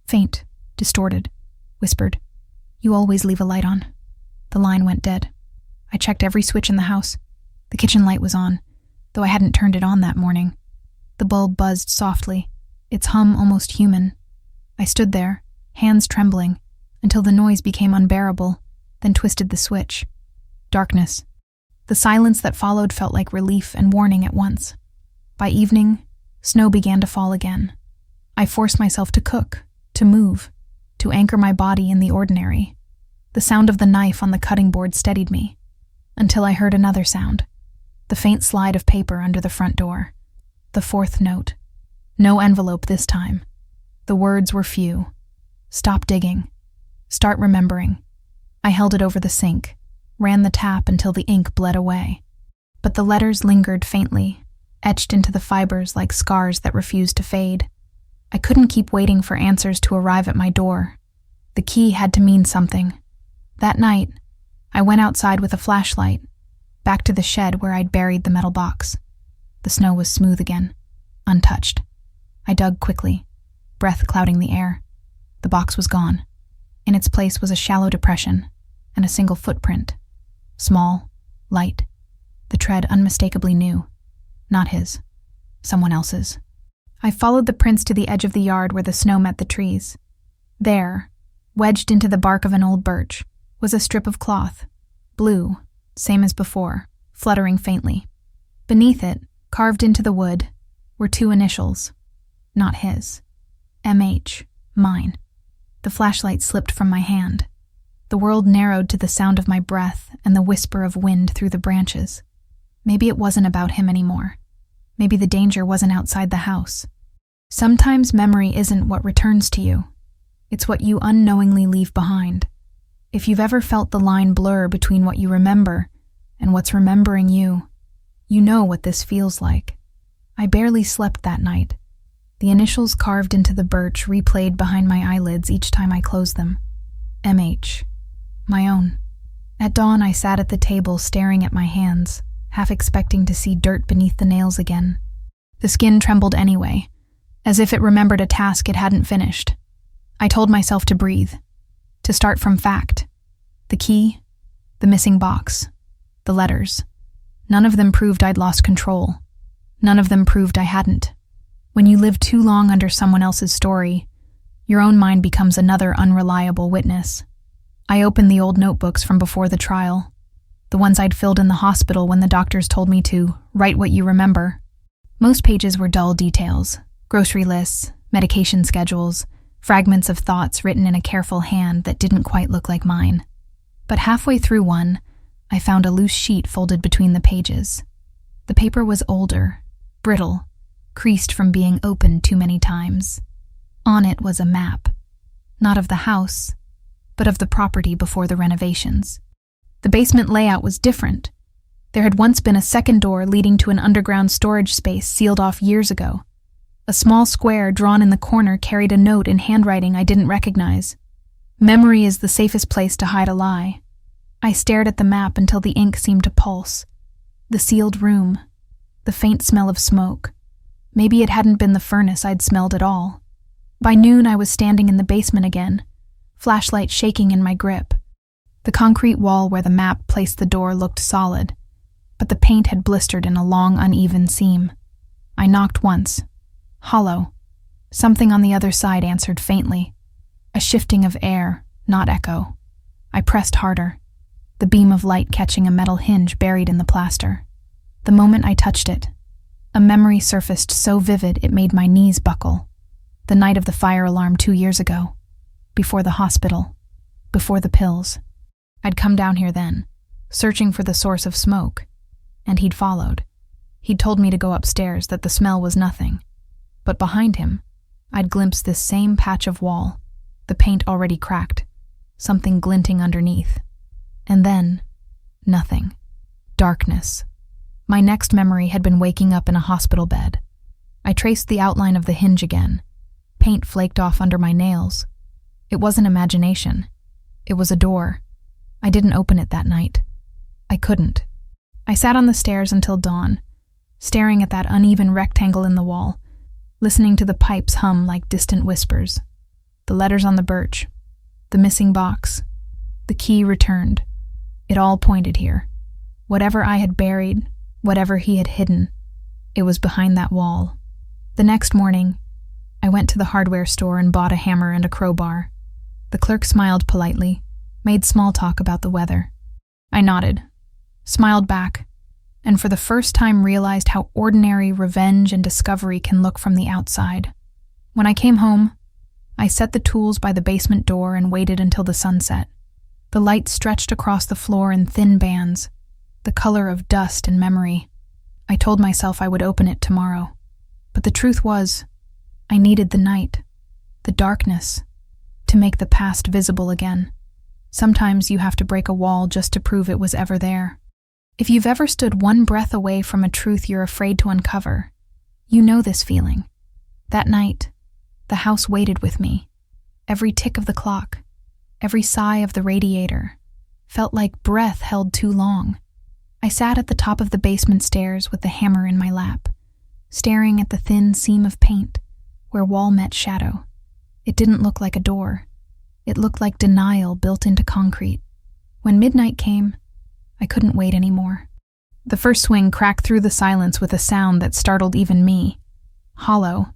faint, distorted, whispered, "You always leave a light on." The line went dead. I checked every switch in the house. The kitchen light was on, though I hadn't turned it on that morning. The bulb buzzed softly, its hum almost human. I stood there, hands trembling, until the noise became unbearable, then twisted the switch. Darkness. The silence that followed felt like relief and warning at once. By evening, snow began to fall again. I forced myself to cook, to move, to anchor my body in the ordinary. The sound of the knife on the cutting board steadied me, until I heard another sound. The faint slide of paper under the front door. The 4th note. No envelope this time. The words were few. Stop digging. Start remembering. I held it over the sink, ran the tap until the ink bled away. But the letters lingered faintly, etched into the fibers like scars that refused to fade. I couldn't keep waiting for answers to arrive at my door. The key had to mean something. That night, I went outside with a flashlight, back to the shed where I'd buried the metal box. The snow was smooth again, untouched. I dug quickly, breath clouding the air. The box was gone. In its place was a shallow depression and a single footprint. Small, light, the tread unmistakably new. Not his, someone else's. I followed the prints to the edge of the yard where the snow met the trees. There, wedged into the bark of an old birch, was a strip of cloth, blue, same as before, fluttering faintly. Beneath it, carved into the wood, were 2 initials. Not his. M.H., mine. The flashlight slipped from my hand. The world narrowed to the sound of my breath and the whisper of wind through the branches. Maybe it wasn't about him anymore. Maybe the danger wasn't outside the house. Sometimes memory isn't what returns to you. It's what you unknowingly leave behind. If you've ever felt the line blur between what you remember and what's remembering you, you know what this feels like. I barely slept that night. The initials carved into the birch replayed behind my eyelids each time I closed them. M.H. My own. At dawn, I sat at the table staring at my hands, half expecting to see dirt beneath the nails again. The skin trembled anyway, as if it remembered a task it hadn't finished. I told myself to breathe, to start from fact. The key, the missing box, the letters. None of them proved I'd lost control. None of them proved I hadn't. When you live too long under someone else's story, your own mind becomes another unreliable witness. I opened the old notebooks from before the trial, the ones I'd filled in the hospital when the doctors told me to write what you remember. Most pages were dull details, grocery lists, medication schedules, fragments of thoughts written in a careful hand that didn't quite look like mine. But halfway through one, I found a loose sheet folded between the pages. The paper was older, brittle, creased from being opened too many times. On it was a map, not of the house, but of the property before the renovations. The basement layout was different. There had once been a second door leading to an underground storage space sealed off years ago. A small square drawn in the corner carried a note in handwriting I didn't recognize. Memory is the safest place to hide a lie. I stared at the map until the ink seemed to pulse. The sealed room, the faint smell of smoke. Maybe it hadn't been the furnace I'd smelled at all. By noon, I was standing in the basement again, flashlight shaking in my grip. The concrete wall where the map placed the door looked solid, but the paint had blistered in a long, uneven seam. I knocked once. Hollow. Something on the other side answered faintly. A shifting of air, not echo. I pressed harder, the beam of light catching a metal hinge buried in the plaster. The moment I touched it, a memory surfaced so vivid it made my knees buckle. The night of the fire alarm 2 years ago. Before the hospital. Before the pills. I'd come down here then, searching for the source of smoke, and he'd followed. He'd told me to go upstairs, that the smell was nothing. But behind him, I'd glimpsed this same patch of wall, the paint already cracked, something glinting underneath. And then, nothing. Darkness. My next memory had been waking up in a hospital bed. I traced the outline of the hinge again. Paint flaked off under my nails. It wasn't imagination. It was a door. I didn't open it that night. I couldn't. I sat on the stairs until dawn, staring at that uneven rectangle in the wall, listening to the pipes hum like distant whispers. The letters on the birch. The missing box. The key returned. It all pointed here. Whatever I had buried, whatever he had hidden, it was behind that wall. The next morning, I went to the hardware store and bought a hammer and a crowbar. The clerk smiled politely, made small talk about the weather. I nodded, smiled back, and for the first time realized how ordinary revenge and discovery can look from the outside. When I came home, I set the tools by the basement door and waited until the sun set. The light stretched across the floor in thin bands, the color of dust and memory. I told myself I would open it tomorrow. But the truth was, I needed the night, the darkness, to make the past visible again. Sometimes you have to break a wall just to prove it was ever there. If you've ever stood one breath away from a truth you're afraid to uncover, you know this feeling. That night, the house waited with me. Every tick of the clock, every sigh of the radiator, felt like breath held too long. I sat at the top of the basement stairs with the hammer in my lap, staring at the thin seam of paint where wall met shadow. It didn't look like a door. It looked like denial built into concrete. When midnight came, I couldn't wait anymore. The first swing cracked through the silence with a sound that startled even me. Hollow,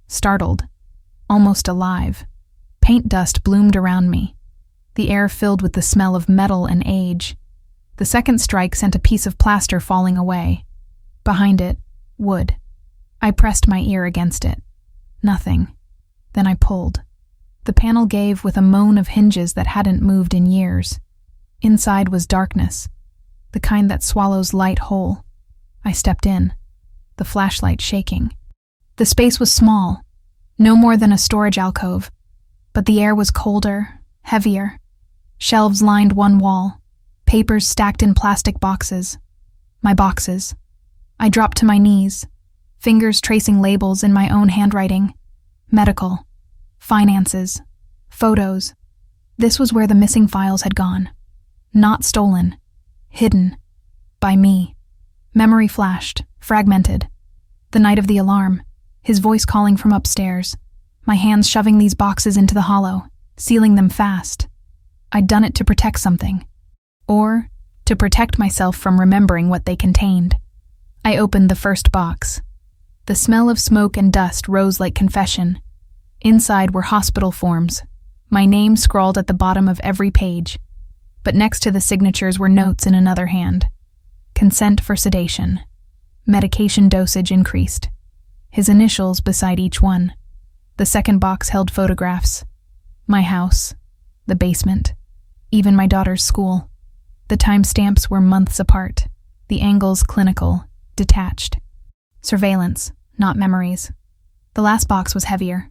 startled, almost alive. Paint dust bloomed around me, the air filled with the smell of metal and age. The second strike sent a piece of plaster falling away. Behind it, wood. I pressed my ear against it. Nothing. Then I pulled. The panel gave with a moan of hinges that hadn't moved in years. Inside was darkness, the kind that swallows light whole. I stepped in, the flashlight shaking. The space was small, no more than a storage alcove, but the air was colder, heavier. Shelves lined one wall, papers stacked in plastic boxes. My boxes. I dropped to my knees, fingers tracing labels in my own handwriting. Medical, finances, photos. This was where the missing files had gone. Not stolen, hidden, by me. Memory flashed, fragmented. The night of the alarm, his voice calling from upstairs, my hands shoving these boxes into the hollow, sealing them fast. I'd done it to protect something, or to protect myself from remembering what they contained. I opened the first box. The smell of smoke and dust rose like confession. Inside were hospital forms, my name scrawled at the bottom of every page, but next to the signatures were notes in another hand. Consent for sedation. Medication dosage increased. His initials beside each one. The second box held photographs. My house, the basement, even my daughter's school. The timestamps were months apart, the angles clinical, detached. Surveillance, not memories. The last box was heavier.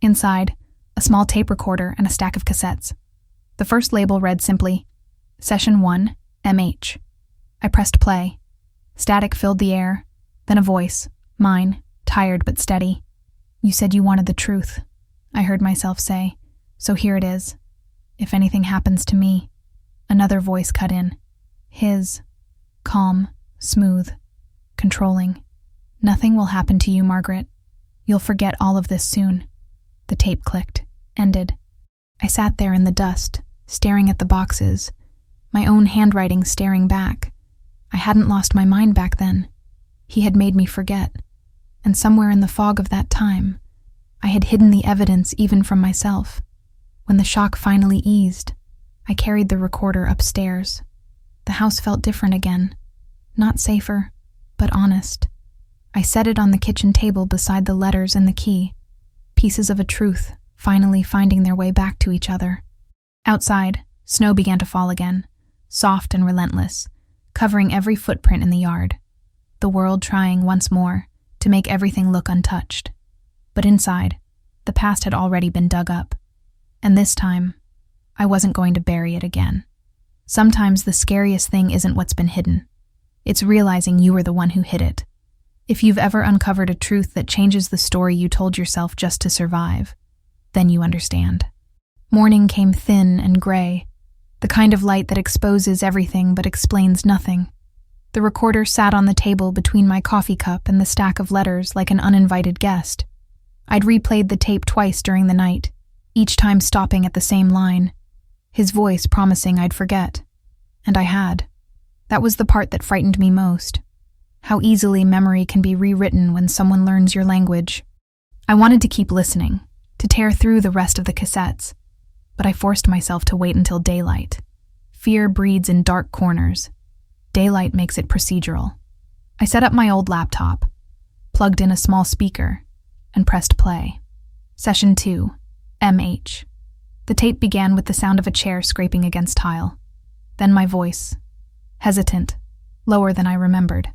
Inside, a small tape recorder and a stack of cassettes. The first label read simply, Session 1, MH. I pressed play. Static filled the air, then a voice, mine, tired but steady. You said you wanted the truth, I heard myself say, so here it is. If anything happens to me. Another voice cut in. His. Calm, smooth, controlling. Nothing will happen to you, Margaret. You'll forget all of this soon. The tape clicked, ended. I sat there in the dust, staring at the boxes, my own handwriting staring back. I hadn't lost my mind back then. He had made me forget, and somewhere in the fog of that time, I had hidden the evidence even from myself. When the shock finally eased, I carried the recorder upstairs. The house felt different again. Not safer, but honest. I set it on the kitchen table beside the letters and the key, pieces of a truth finally finding their way back to each other. Outside, snow began to fall again, soft and relentless, covering every footprint in the yard. The world trying once more to make everything look untouched. But inside, the past had already been dug up. And this time, I wasn't going to bury it again. Sometimes the scariest thing isn't what's been hidden. It's realizing you were the one who hid it. If you've ever uncovered a truth that changes the story you told yourself just to survive, then you understand. Morning came thin and gray, the kind of light that exposes everything but explains nothing. The recorder sat on the table between my coffee cup and the stack of letters like an uninvited guest. I'd replayed the tape twice during the night, each time stopping at the same line, his voice promising I'd forget. And I had. That was the part that frightened me most. How easily memory can be rewritten when someone learns your language. I wanted to keep listening, to tear through the rest of the cassettes, but I forced myself to wait until daylight. Fear breeds in dark corners. Daylight makes it procedural. I set up my old laptop, plugged in a small speaker, and pressed play. Session 2, MH. The tape began with the sound of a chair scraping against tile. Then my voice, hesitant, lower than I remembered.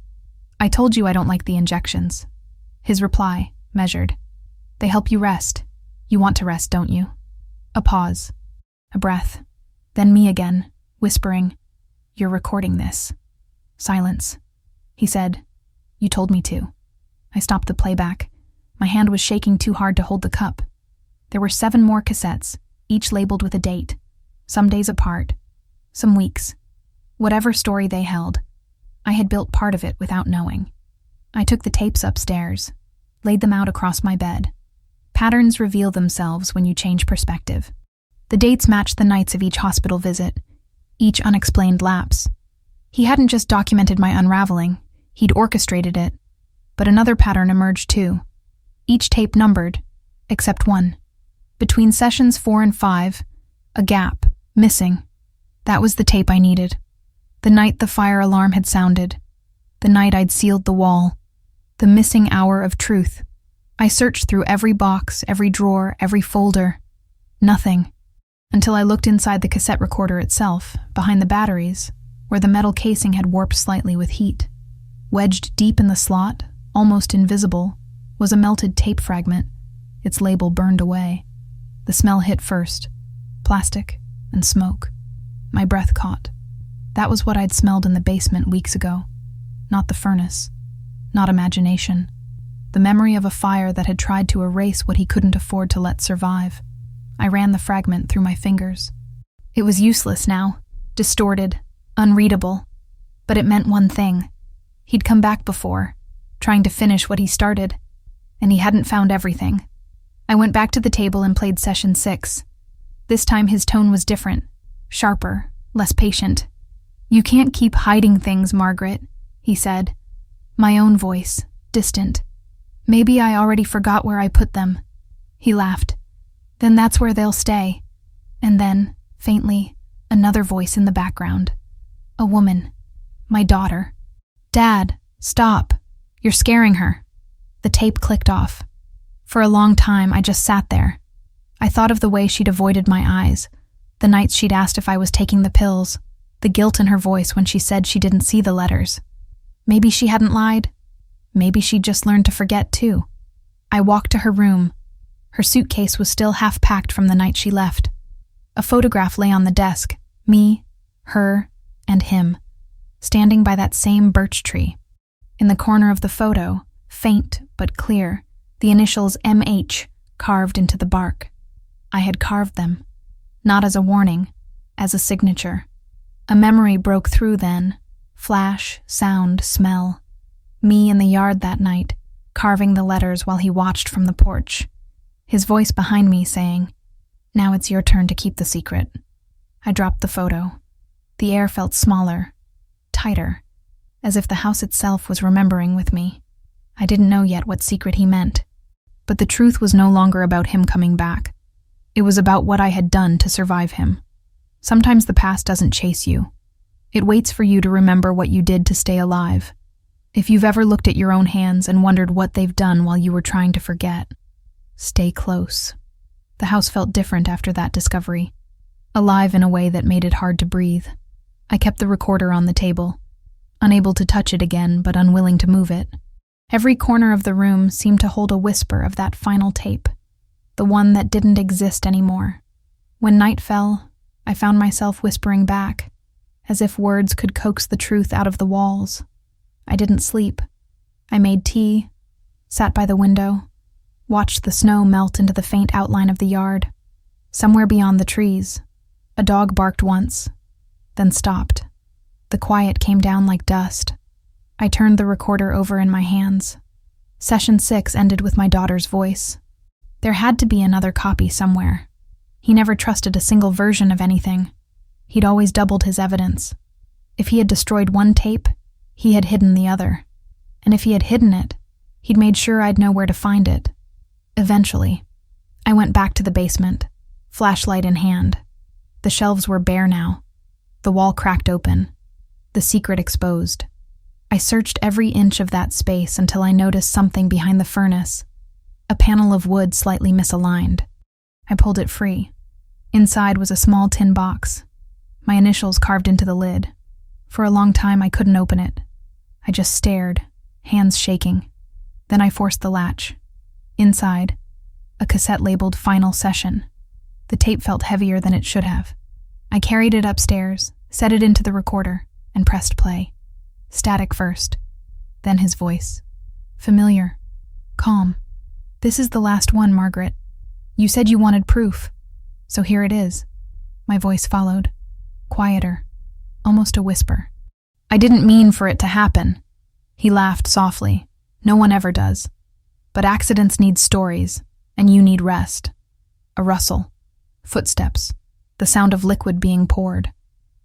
I told you I don't like the injections. His reply, measured. They help you rest. You want to rest, don't you? A pause. A breath. Then me again, whispering, "You're recording this." Silence. He said, "You told me to." I stopped the playback. My hand was shaking too hard to hold the cup. There were 7 more cassettes, each labeled with a date. Some days apart. Some weeks. Whatever story they held, I had built part of it without knowing. I took the tapes upstairs, laid them out across my bed. Patterns reveal themselves when you change perspective. The dates matched the nights of each hospital visit, each unexplained lapse. He hadn't just documented my unraveling, he'd orchestrated it. But another pattern emerged too. Each tape numbered, except one. Between sessions 4 and 5, a gap, missing. That was the tape I needed. The night the fire alarm had sounded. The night I'd sealed the wall. The missing hour of truth. I searched through every box, every drawer, every folder. Nothing. Until I looked inside the cassette recorder itself, behind the batteries, where the metal casing had warped slightly with heat. Wedged deep in the slot, almost invisible, was a melted tape fragment, its label burned away. The smell hit first. Plastic and smoke. My breath caught. That was what I'd smelled in the basement weeks ago. Not the furnace. Not imagination. The memory of a fire that had tried to erase what he couldn't afford to let survive. I ran the fragment through my fingers. It was useless now, distorted, unreadable. But it meant one thing. He'd come back before, trying to finish what he started, and he hadn't found everything. I went back to the table and played session 6. This time his tone was different, sharper, less patient. "You can't keep hiding things, Margaret," he said. My own voice, distant. "Maybe I already forgot where I put them." He laughed. "Then that's where they'll stay." And then, faintly, another voice in the background. A woman. My daughter. "Dad, stop. You're scaring her." The tape clicked off. For a long time, I just sat there. I thought of the way she'd avoided my eyes, the nights she'd asked if I was taking the pills, the guilt in her voice when she said she didn't see the letters. Maybe she hadn't lied. Maybe she'd just learned to forget, too. I walked to her room. Her suitcase was still half packed from the night she left. A photograph lay on the desk, me, her, and him, standing by that same birch tree. In the corner of the photo, faint but clear, the initials MH carved into the bark. I had carved them, not as a warning, as a signature. A memory broke through then, flash, sound, smell. Me in the yard that night, carving the letters while he watched from the porch. His voice behind me saying, "Now it's your turn to keep the secret." I dropped the photo. The air felt smaller, tighter. as if the house itself was remembering with me. I didn't know yet what secret he meant, but the truth was no longer about him coming back. It was about what I had done to survive him. Sometimes the past doesn't chase you. It waits for you to remember what you did to stay alive. If you've ever looked at your own hands and wondered what they've done while you were trying to forget, stay close. The house felt different after that discovery, alive in a way that made it hard to breathe. I kept the recorder on the table, unable to touch it again, but unwilling to move it. Every corner of the room seemed to hold a whisper of that final tape, the one that didn't exist anymore. When night fell, I found myself whispering back, as if words could coax the truth out of the walls. I didn't sleep. I made tea, sat by the window, watched the snow melt into the faint outline of the yard. Somewhere beyond the trees, a dog barked once, then stopped. The quiet came down like dust. I turned the recorder over in my hands. Session 6 ended with my daughter's voice. There had to be another copy somewhere. He never trusted a single version of anything. He'd always doubled his evidence. If he had destroyed one tape, he had hidden the other. And if he had hidden it, he'd made sure I'd know where to find it. Eventually, I went back to the basement, flashlight in hand. The shelves were bare now. The wall cracked open. The secret exposed. I searched every inch of that space until I noticed something behind the furnace, a panel of wood slightly misaligned. I pulled it free. Inside was a small tin box, my initials carved into the lid. For a long time I couldn't open it. I just stared, hands shaking. Then I forced the latch. Inside, a cassette labeled Final Session. The tape felt heavier than it should have. I carried it upstairs, set it into the recorder, and pressed play. Static first, then his voice. Familiar, calm. This is the last one, Margaret. You said you wanted proof, so here it is. My voice followed, quieter, almost a whisper. I didn't mean for it to happen. He laughed softly. No one ever does. But accidents need stories, and you need rest. A rustle, footsteps, the sound of liquid being poured.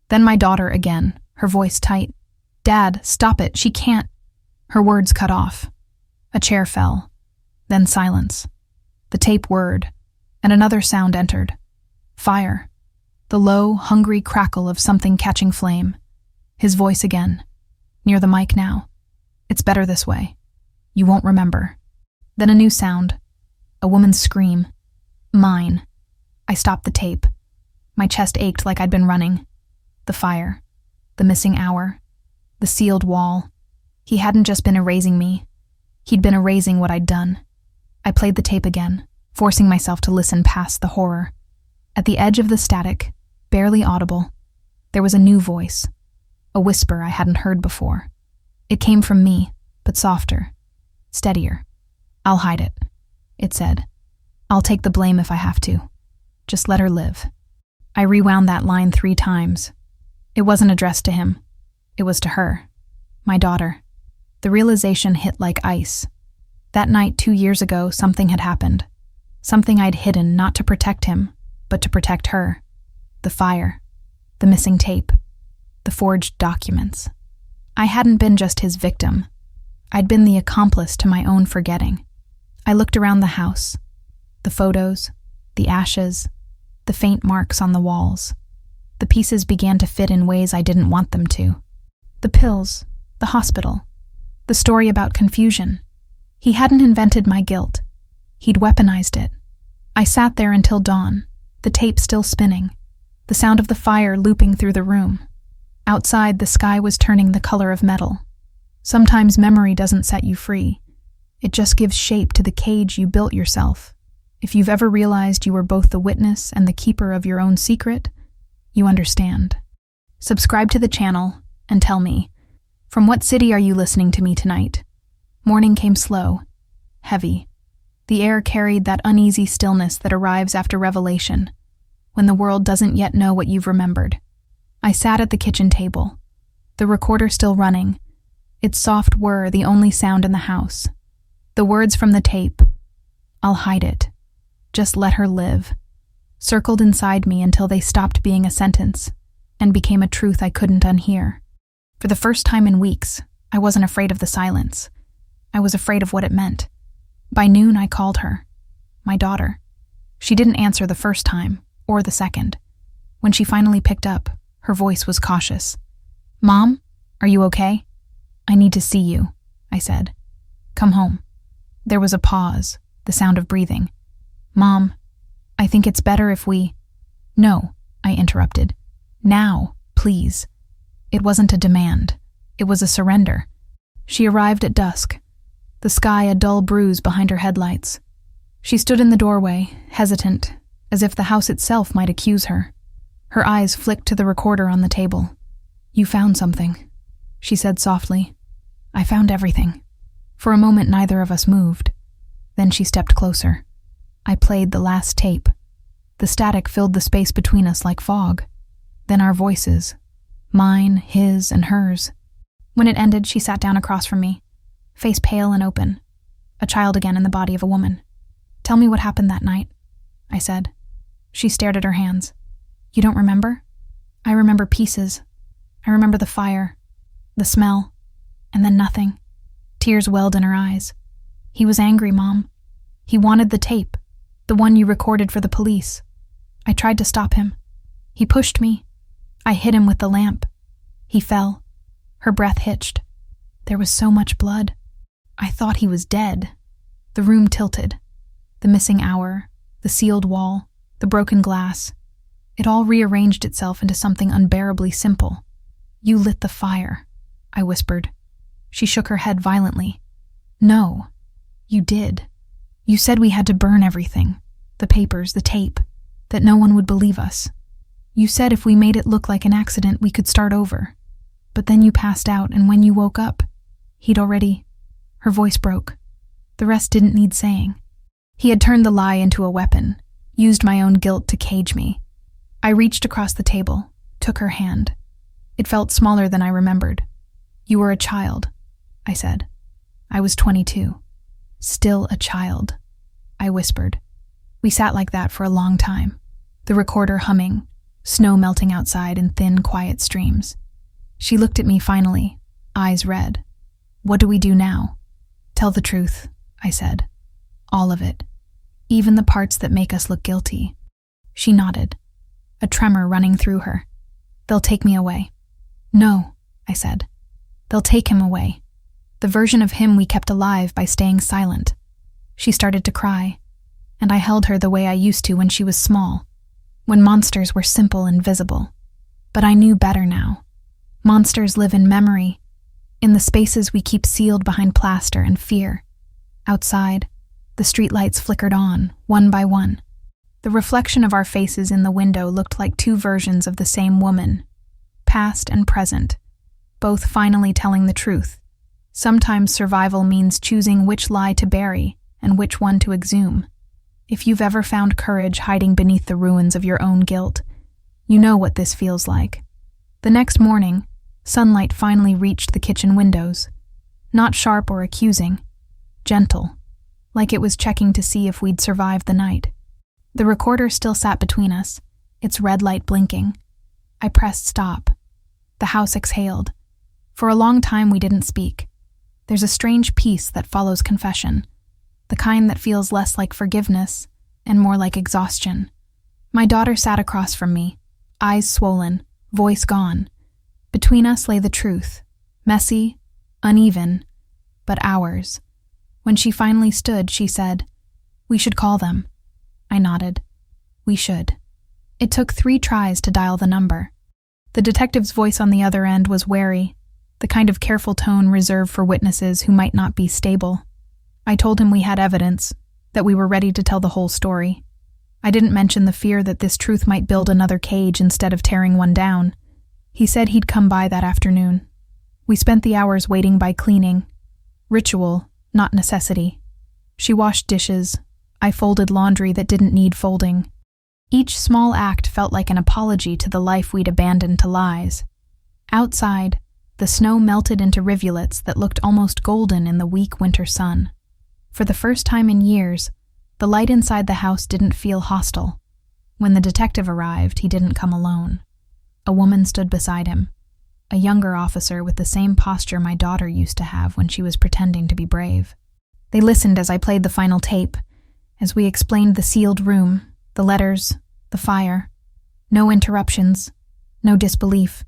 Then my daughter again, her voice tight. Dad, stop it, she can't. Her words cut off. A chair fell. Then silence. The tape whirred, and another sound entered. Fire. The low, hungry crackle of something catching flame. His voice again. Near the mic now. It's better this way. You won't remember. Then a new sound. A woman's scream. Mine. I stopped the tape. My chest ached like I'd been running. The fire. The missing hour. The sealed wall. He hadn't just been erasing me. He'd been erasing what I'd done. I played the tape again, forcing myself to listen past the horror. At the edge of the static, barely audible, there was a new voice. A whisper I hadn't heard before. It came from me, but softer. Steadier. I'll hide it, it said. I'll take the blame if I have to. Just let her live. I rewound that line 3 times. It wasn't addressed to him. It was to her, my daughter. The realization hit like ice. That night 2 years ago, something had happened. Something I'd hidden not to protect him, but to protect her. The fire. The missing tape. The forged documents. I hadn't been just his victim. I'd been the accomplice to my own forgetting. I looked around the house. The photos, the ashes, the faint marks on the walls. The pieces began to fit in ways I didn't want them to. The pills, the hospital, the story about confusion. He hadn't invented my guilt. He'd weaponized it. I sat there until dawn, the tape still spinning, the sound of the fire looping through the room. Outside, the sky was turning the color of metal. Sometimes memory doesn't set you free. It just gives shape to the cage you built yourself. If you've ever realized you were both the witness and the keeper of your own secret, you understand. Subscribe to the channel and tell me, from what city are you listening to me tonight? Morning came slow, heavy. The air carried that uneasy stillness that arrives after revelation, when the world doesn't yet know what you've remembered. I sat at the kitchen table, the recorder still running, its soft whir the only sound in the house. The words from the tape, I'll hide it, just let her live, circled inside me until they stopped being a sentence and became a truth I couldn't unhear. For the first time in weeks, I wasn't afraid of the silence. I was afraid of what it meant. By noon, I called her. My daughter. She didn't answer the first time, or the second. When she finally picked up, her voice was cautious. "Mom, are you okay?" "I need to see you," I said. "Come home." There was a pause, the sound of breathing. "Mom, I think it's better if we—" "No," I interrupted. "Now, please." It wasn't a demand. It was a surrender. She arrived at dusk, the sky a dull bruise behind her headlights. She stood in the doorway, hesitant, as if the house itself might accuse her. Her eyes flicked to the recorder on the table. "You found something," she said softly. "I found everything." For a moment, neither of us moved. Then she stepped closer. I played the last tape. The static filled the space between us like fog. Then our voices. Mine, his, and hers. When it ended, she sat down across from me, face pale and open, a child again in the body of a woman. "Tell me what happened that night," I said. She stared at her hands. "You don't remember?" "I remember pieces. I remember the fire, the smell, and then nothing." Tears welled in her eyes. "He was angry, Mom. He wanted the tape, the one you recorded for the police. I tried to stop him. He pushed me. I hit him with the lamp. He fell." Her breath hitched. There was so much blood. I thought he was dead. The room tilted. The missing hour, the sealed wall, the broken glass. It all rearranged itself into something unbearably simple. "You lit the fire," I whispered. She shook her head violently. "No, you did. You said we had to burn everything, the papers, the tape, that no one would believe us. You said if we made it look like an accident, we could start over. But then you passed out, and when you woke up, he'd already—" Her voice broke. The rest didn't need saying. He had turned the lie into a weapon, used my own guilt to cage me. I reached across the table, took her hand. It felt smaller than I remembered. "You were a child," I said. I was 22. "Still a child," I whispered. We sat like that for a long time, the recorder humming, snow melting outside in thin, quiet streams. She looked at me finally, eyes red. "What do we do now?" "Tell the truth," I said. "All of it. Even the parts that make us look guilty." She nodded, a tremor running through her. "They'll take me away." "No," I said. "They'll take him away. The version of him we kept alive by staying silent." She started to cry, and I held her the way I used to when she was small, when monsters were simple and visible. But I knew better now. Monsters live in memory, in the spaces we keep sealed behind plaster and fear. Outside, the streetlights flickered on, one by one. The reflection of our faces in the window looked like two versions of the same woman, past and present, both finally telling the truth. Sometimes survival means choosing which lie to bury and which one to exhume. If you've ever found courage hiding beneath the ruins of your own guilt, you know what this feels like. The next morning, sunlight finally reached the kitchen windows. Not sharp or accusing, gentle, like it was checking to see if we'd survived the night. The recorder still sat between us, its red light blinking. I pressed stop. The house exhaled. For a long time we didn't speak. There's a strange peace that follows confession, the kind that feels less like forgiveness and more like exhaustion. My daughter sat across from me, eyes swollen, voice gone. Between us lay the truth, messy, uneven, but ours. When she finally stood, she said, "We should call them." I nodded. "We should." It took 3 tries to dial the number. The detective's voice on the other end was wary, the kind of careful tone reserved for witnesses who might not be stable. I told him we had evidence, that we were ready to tell the whole story. I didn't mention the fear that this truth might build another cage instead of tearing one down. He said he'd come by that afternoon. We spent the hours waiting by cleaning. Ritual, not necessity. She washed dishes. I folded laundry that didn't need folding. Each small act felt like an apology to the life we'd abandoned to lies. Outside, the snow melted into rivulets that looked almost golden in the weak winter sun. For the first time in years, the light inside the house didn't feel hostile. When the detective arrived, he didn't come alone. A woman stood beside him, a younger officer with the same posture my daughter used to have when she was pretending to be brave. They listened as I played the final tape, as we explained the sealed room, the letters, the fire. No interruptions, no disbelief,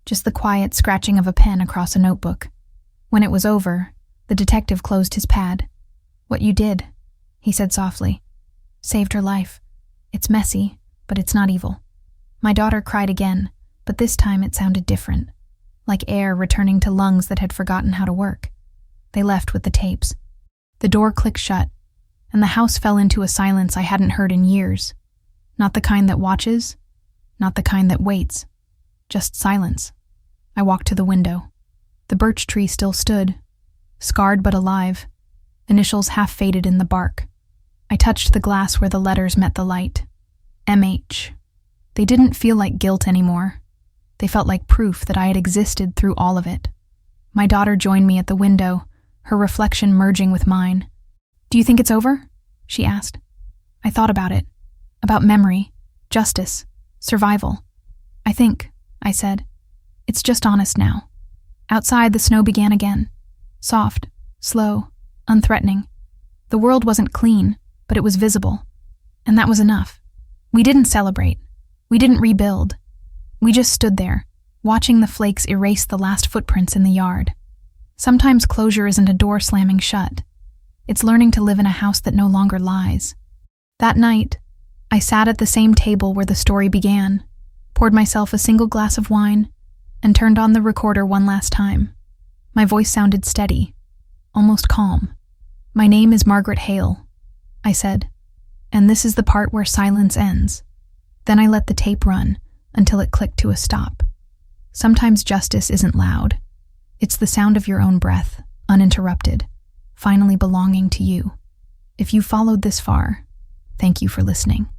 just the quiet scratching of a pen across a notebook. When it was over, the detective closed his pad. "What you did," he said softly. "Saved her life. It's messy, but it's not evil." My daughter cried again, but this time it sounded different, like air returning to lungs that had forgotten how to work. They left with the tapes. The door clicked shut, and the house fell into a silence I hadn't heard in years. Not the kind that watches, not the kind that waits, just silence. I walked to the window. The birch tree still stood, scarred but alive, initials half faded in the bark. I touched the glass where the letters met the light. MH. They didn't feel like guilt anymore. They felt like proof that I had existed through all of it. My daughter joined me at the window, her reflection merging with mine. "Do you think it's over?" she asked. I thought about it. About memory, justice, survival. "I think," I said, "it's just honest now." Outside, the snow began again. Soft, slow, unthreatening. The world wasn't clean, but it was visible. And that was enough. We didn't celebrate. We didn't rebuild. We just stood there, watching the flakes erase the last footprints in the yard. Sometimes closure isn't a door slamming shut. It's learning to live in a house that no longer lies. That night, I sat at the same table where the story began, poured myself a single glass of wine, and turned on the recorder one last time. My voice sounded steady, almost calm. "My name is Margaret Hale," I said, "and this is the part where silence ends." Then I let the tape run until it clicked to a stop. Sometimes justice isn't loud. It's the sound of your own breath, uninterrupted, finally belonging to you. If you followed this far, thank you for listening.